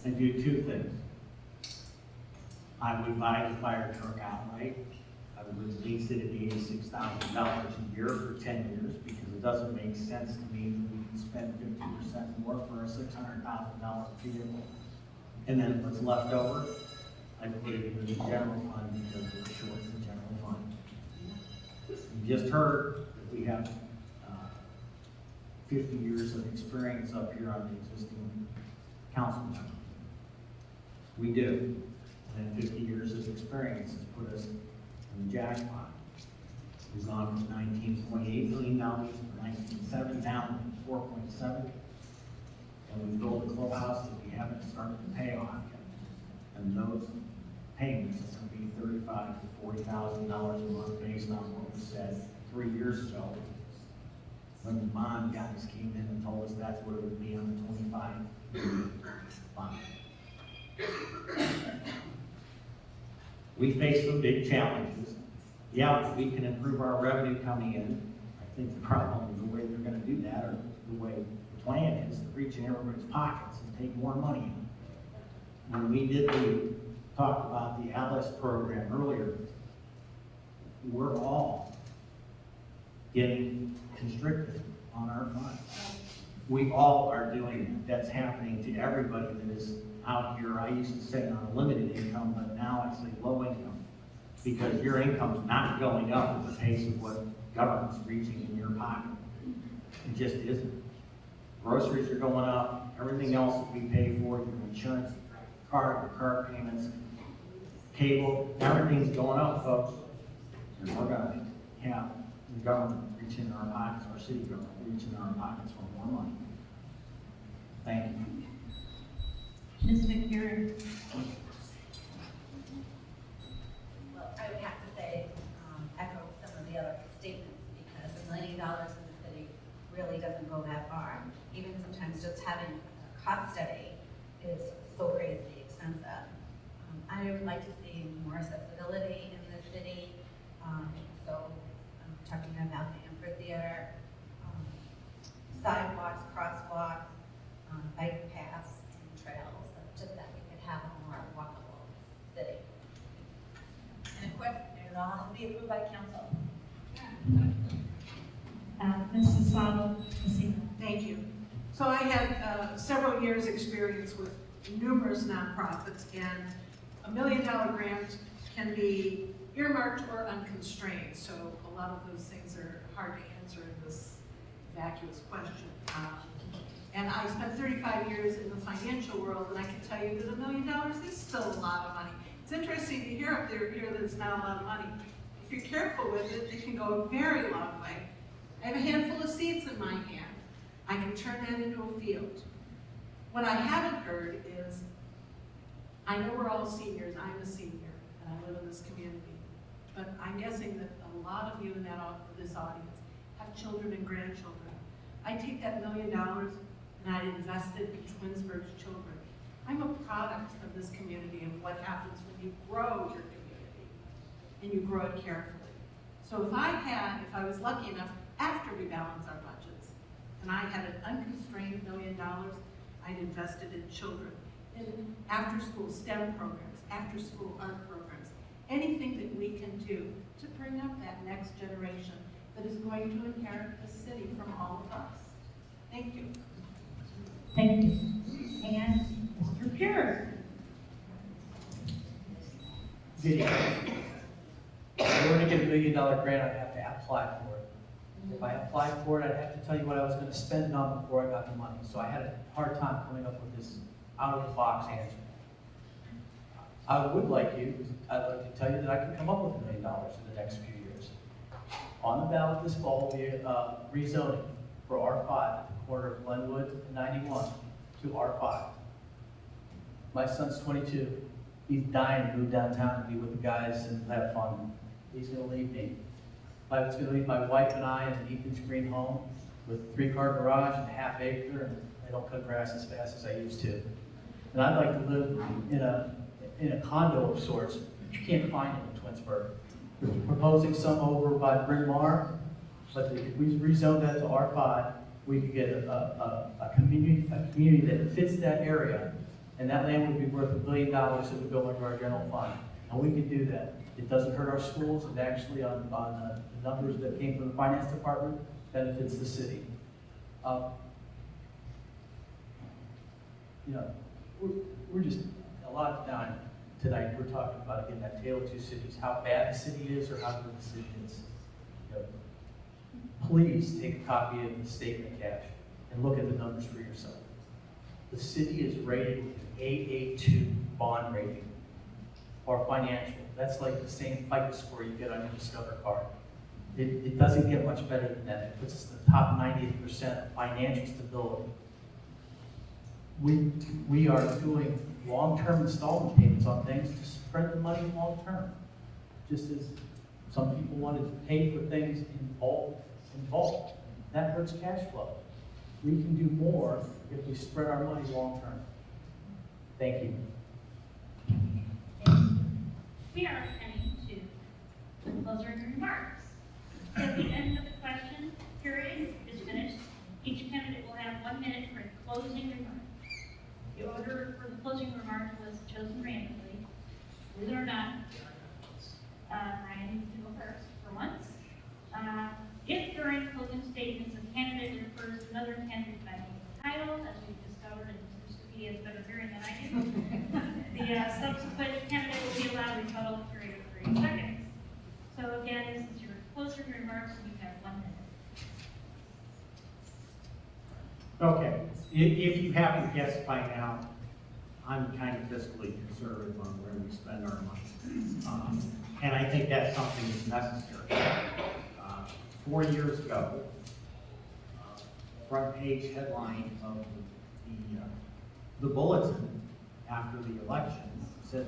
I do two things. I would buy the fire truck outright. I would lease it at $86,000 a year for 10 years, because it doesn't make sense to me that we can spend 50% more for a $600,000 vehicle. And then what's left over, I put it into the general fund, because we're short in the general fund. You just heard that we have 50 years of experience up here on the existing council member. We do. And 50 years of experience has put us in the jackpot. We've gone from $19.8 million to 19.7 down to 4.7. And we built a clubhouse that we haven't started to pay off yet. And those payments is going to be $35,000 to $40,000 a month based on what we said 3 years ago, when the bond guys came in and told us that's what it would be on the 25 bond. We face some big challenges. yeah, we can improve our revenue coming in. I think the problem is the way they're gonna do that, or the way the plan is, to reach in everybody's pockets and take more money in. When we did talk about the ALIS program earlier, we're all getting constricted on our funds. We all are doing it. That's happening to everybody that is out here. I used to say on a limited income, but now I say low income, because your income's not going up at the pace of what government's reaching in your pocket. It just isn't. Groceries are going up, everything else that we pay for, your insurance, your car payments, cable, everything's going up, folks. And we're gonna have the government reach in our pockets, our city government reach in our pockets for more money. Thank you. Ms. McFerrin? Well, I would have to say, echo some of the other statements, because $1 million in the city really doesn't go that far. Even sometimes just having a cost study is so crazy expensive. I would like to see more accessibility in the city. So I'm talking about the amphitheater, sidewalks, crosswalks, bike paths, and trails, just that we could have a more walkable city. And of course, it all has to be approved by council. Mrs. Salo? Thank you. So I had several years' experience with numerous nonprofits, and $1 million grant can be earmarked or unconstrained. So a lot of those things are hard to answer in this vacuous question. And I spent 35 years in the financial world, and I can tell you that $1 million is still a lot of money. It's interesting to hear up there here that it's not a lot of money. If you're careful with it, it can go a very long way. I have a handful of seeds in my hand. I can turn that into a field. What I haven't heard is, I know we're all seniors, I'm a senior, and I live in this community, but I'm guessing that a lot of you in this audience have children and grandchildren. I take that $1 million and I invest it in Twinsburg's children. I'm a product of this community and what happens when you grow your community, and you grow it carefully. So if I was lucky enough, after we balance our budgets, and I had an unconstrained $1 million, I'd invested in children, in after-school STEM programs, after-school art programs, anything that we can do to bring up that next generation that is going to inherit the city from all of us. Thank you. Thank you. And Mr. Pierce? Good evening. In order to get $1 million grant, I have to apply for it. If I applied for it, I'd have to tell you what I was going to spend it on before I got the money. So I had a hard time coming up with this out-of-the-box answer. I'd like to tell you that I can come up with $1 million in the next few years. On the ballot this fall will be rezoning for R5 at the corner of Glenwood and 91 to R5. My son's 22. He's dying to move downtown and be with the guys and have fun. He's going to leave me. I was going to leave my wife and I in an Ethan's Green home with a 3-car garage and a ½ acre, and I don't cut grass as fast as I used to. And I'd like to live in a condo of sorts, but you can't find it in Twinsburg. We're proposing some over by Bryn Mawr, but if we rezone that to R5, we could get a community that fits that area, and that land would be worth $1 billion that would go into our general fund. And we could do that. It doesn't hurt our schools, and actually on the numbers that came from the finance department, benefits the city. We're just a lot of time tonight. We're talking about, again, that tale of two cities, how bad the city is or how good the city is. Please take a copy of the statement of cash and look at the numbers for yourself. The city is rated with an AA2 bond rating or financial. That's like the same FICO score you get on your Discover card. It doesn't get much better than that. It puts us in the top 90% of financial stability. We are doing long-term installment payments on things to spread the money long-term. Just as some people want to pay for things in bulk. That hurts cash flow. We can do more if we spread our money long-term. Thank you. We are heading to with closing remarks. At the end of the question period is finished, each candidate will have 1 minute for a closing remark. The order for the closing remarks was chosen randomly. Believe it or not, Ryan needs to go first for once. If during closing statements a candidate refers to another candidate by name or title, as we've discovered, and Mr. Speedy has better hearing than I do, the subsequent candidate will be allowed a rebuttal period of 30 seconds. So again, this is your closing remarks, and you have 1 minute. Okay, if you haven't guessed by now, I'm kind of fiscally conservative on where we spend our money. And I think that's something that's necessary. 4 years ago, front page headline of the bulletin after the election said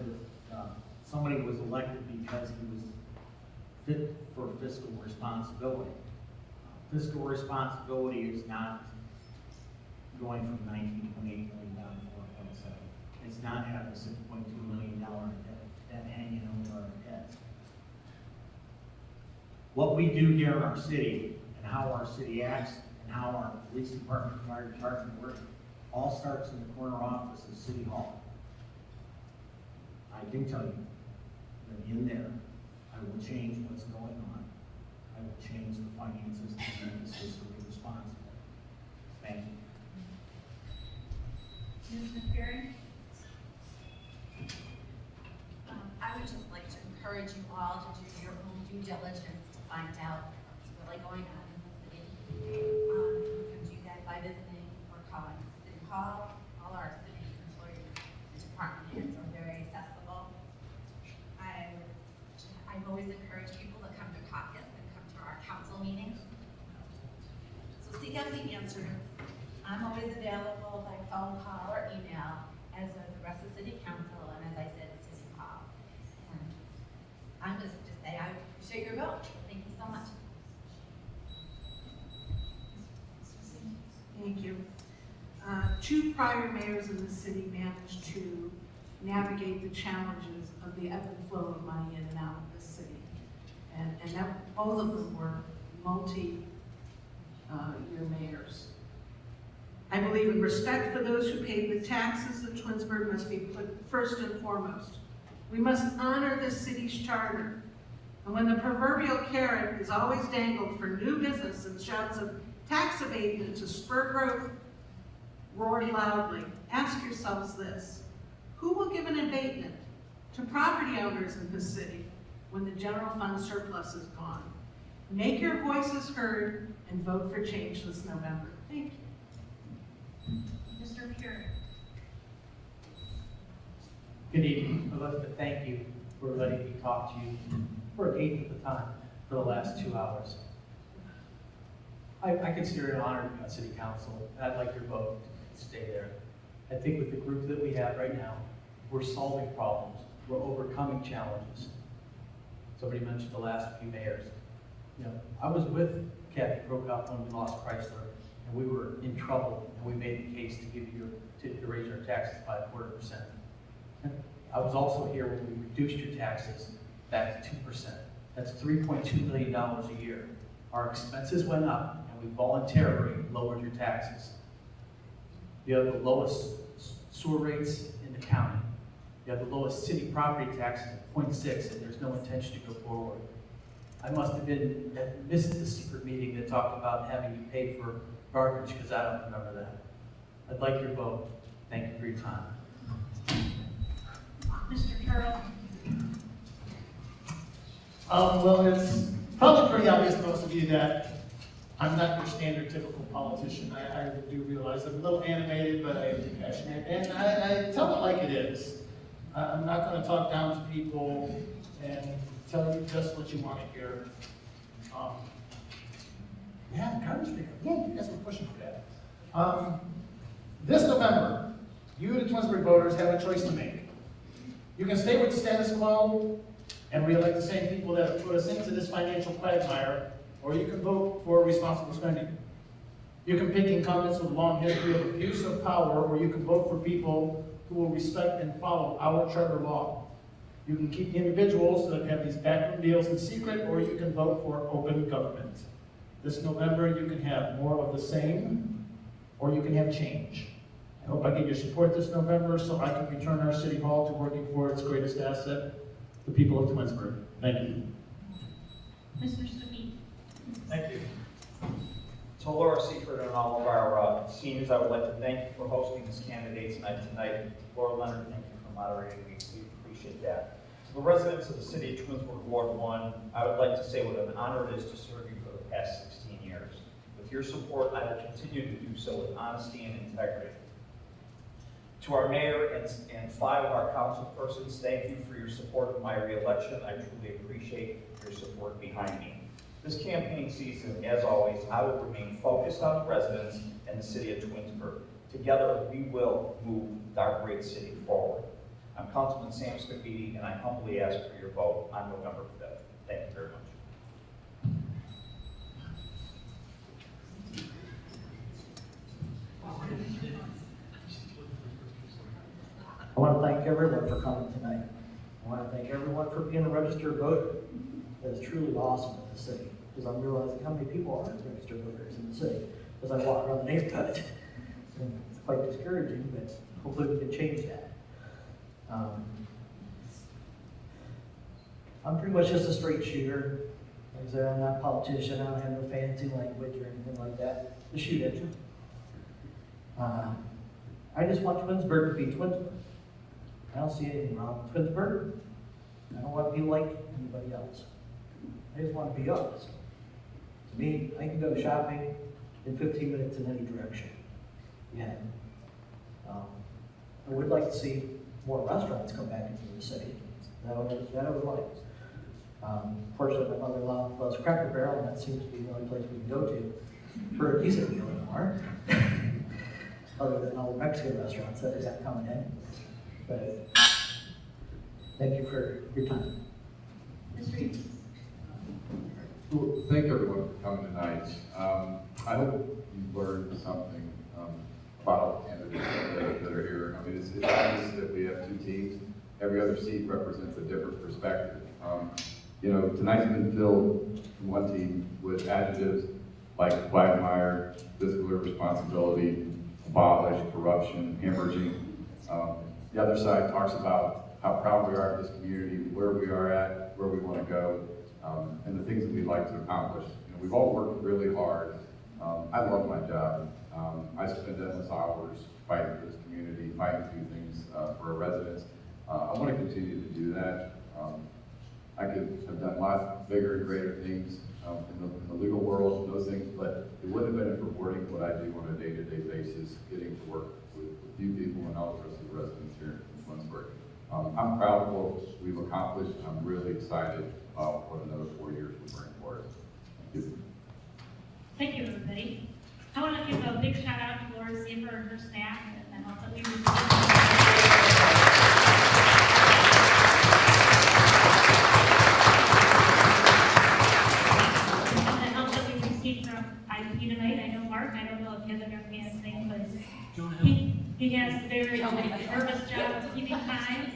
that somebody was elected because he was fit for fiscal responsibility. Fiscal responsibility is not going from $19.8 million down to $4.7. It's not having a $6.2 million debt hanging over our heads. What we do here in our city and how our city acts and how our police department, fire department work all starts in the corner office of City Hall. I can tell you that in there, I will change what's going on. I will change the finances to make this fiscally responsible. Thank you. Ms. McFerrin? I would just like to encourage you all to do your own due diligence to find out what's really going on in the city. You can do that by visiting or calling City Hall. All our city employees and department heads are very accessible. I've always encouraged people to come to caucus and come to our council meetings. So seek out the answers. I'm always available by phone call or email, as are the rest of City Council, and as I said, City Hall. And I'm just to say I appreciate your vote. Thank you so much. Thank you. 2 prior mayors in the city managed to navigate the challenges of the ebb and flow of money in and out of the city. And that, both of them were multi-year mayors. I believe in respect for those who paid the taxes of Twinsburg must be put first and foremost. We must honor the city's charter. And when the proverbial carrot is always dangled for new business and shouts of tax abatement to spur growth roared loudly, ask yourselves this: who will give an abatement to property owners in the city when the general fund surplus is gone? Make your voices heard and vote for change this November. Thank you. Mr. Fury? Good evening. I'd like to thank you for letting me talk to you for an eighth of the time for the last 2 hours. I consider it an honor to be on City Council, and I'd like your vote to stay there. I think with the group that we have right now, we're solving problems, we're overcoming challenges. Somebody mentioned the last few mayors. You know, I was with Kathy Prokop when we lost Chrysler, and we were in trouble, and we made the case to give you to raise your taxes by 0.25%. I was also here when we reduced your taxes back to 2%. That's $3.2 million a year. Our expenses went up, and we voluntarily lowered your taxes. You have the lowest sewer rates in the county. You have the lowest city property taxes at 0.6, and there's no intention to go forward. I must have missed the secret meeting that talked about having you pay for garbage, because I don't remember that. I'd like your vote. Thank you for your time. Mr. Turtle? Well, it's probably pretty obvious to most of you that I'm not your standard typical politician. I do realize I'm a little animated, but I am passionate, and I tell it like it is. I'm not going to talk down to people and tell you just what you want to hear. Yeah, garbage pickup. Yeah, you guys were pushing for that. This November, you, the Twinsburg voters, have a choice to make. You can stay with the status quo and re-elect the same people that have put us into this financial quagmire, or you can vote for responsible spending. You can pick incumbents with a long history of abuse of power, or you can vote for people who will respect and follow our charter law. You can keep the individuals that have these backroom deals in secret, or you can vote for open government. This November, you can have more of the same, or you can have change. I hope I get your support this November so I can return our city hall to working for its greatest asset, the people of Twinsburg. Thank you. Mr. Stuckey. Thank you. To Laura Seifert and all of our seniors, I would like to thank you for hosting this candidates night tonight. Laura Leonard, thank you for moderating. We appreciate that. To the residents of the city of Twinsburg, Ward 1, I would like to say what an honor it is to serve you for the past 16 years. With your support, I will continue to do so with honesty and integrity. To our mayor and 5 of our council persons, thank you for your support of my reelection. I truly appreciate your support behind me. This campaign season, as always, I will remain focused on the residents and the city of Twinsburg. Together, we will move our great city forward. I'm Councilman Sam Scafidi, and I humbly ask for your vote on November 5th. Thank you very much. I want to thank everyone for coming tonight. I want to thank everyone for being a registered voter. That is truly awesome in the city, because I'm realizing how many people aren't registered voters in the city as I walk around the neighborhood. And it's quite discouraging, but hopefully we can change that. I'm pretty much just a straight shooter. Like I said, I'm not a politician. I don't have no fancy language or anything like that to shoot at you. I just want Twinsburg to be Twinsburg. I don't see anything wrong with Twinsburg. I don't want to be like anybody else. I just want to be us. To me, I can go shopping in 15 minutes in any direction. Yeah. I would like to see more restaurants come back into the city. That I would like. Fortunately, my mother-in-law loves Cracker Barrel, and that seems to be the only place we can go to for a decent meal anymore. Other than all the Mexican restaurants that we got coming in. But thank you for your time. Mr. Reeves. Well, thank everyone for coming tonight. I hope you learned something about all the candidates that are here. I mean, it's obvious that we have 2 teams. Every other seat represents a different perspective. You know, tonight's been filled from one team with adjectives like quagmire, fiscal irresponsibility, abolish, corruption, hemorrhaging. The other side talks about how proud we are of this community, where we are at, where we want to go, and the things that we'd like to accomplish. You know, we've all worked really hard. I love my job. I spend endless hours fighting for this community, fighting to do things for our residents. I want to continue to do that. I could have done a lot bigger and greater things in the legal world and those things, but it wouldn't have been as rewarding what I do on a day-to-day basis, getting to work with you people and all the rest of the residents here in Twinsburg. I'm proud of what we've accomplished. I'm really excited about what another 4 years will bring for us. Thank you. Thank you, everybody. I want to give a big shout out to Laura Seifert and her staff, and also we from IP tonight. I know Mark, I don't know if he has a fancy thing, but he has a very nervous job of keeping time.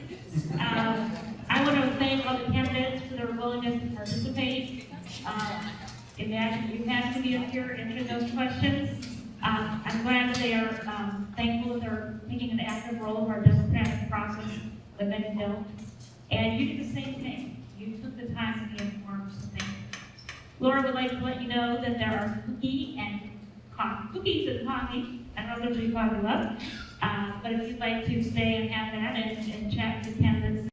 I want to thank all the candidates for their willingness to participate. Imagine you have to be up here answering those questions. I'm glad that they are thankful that they're taking an active role in our democratic process with any bill. And you did the same thing. You took the time to be informed, so thank you. Laura would like to let you know that there are cookies and coffee. I don't know if there's any coffee left, but if you'd like to stay and have that and chat with the candidates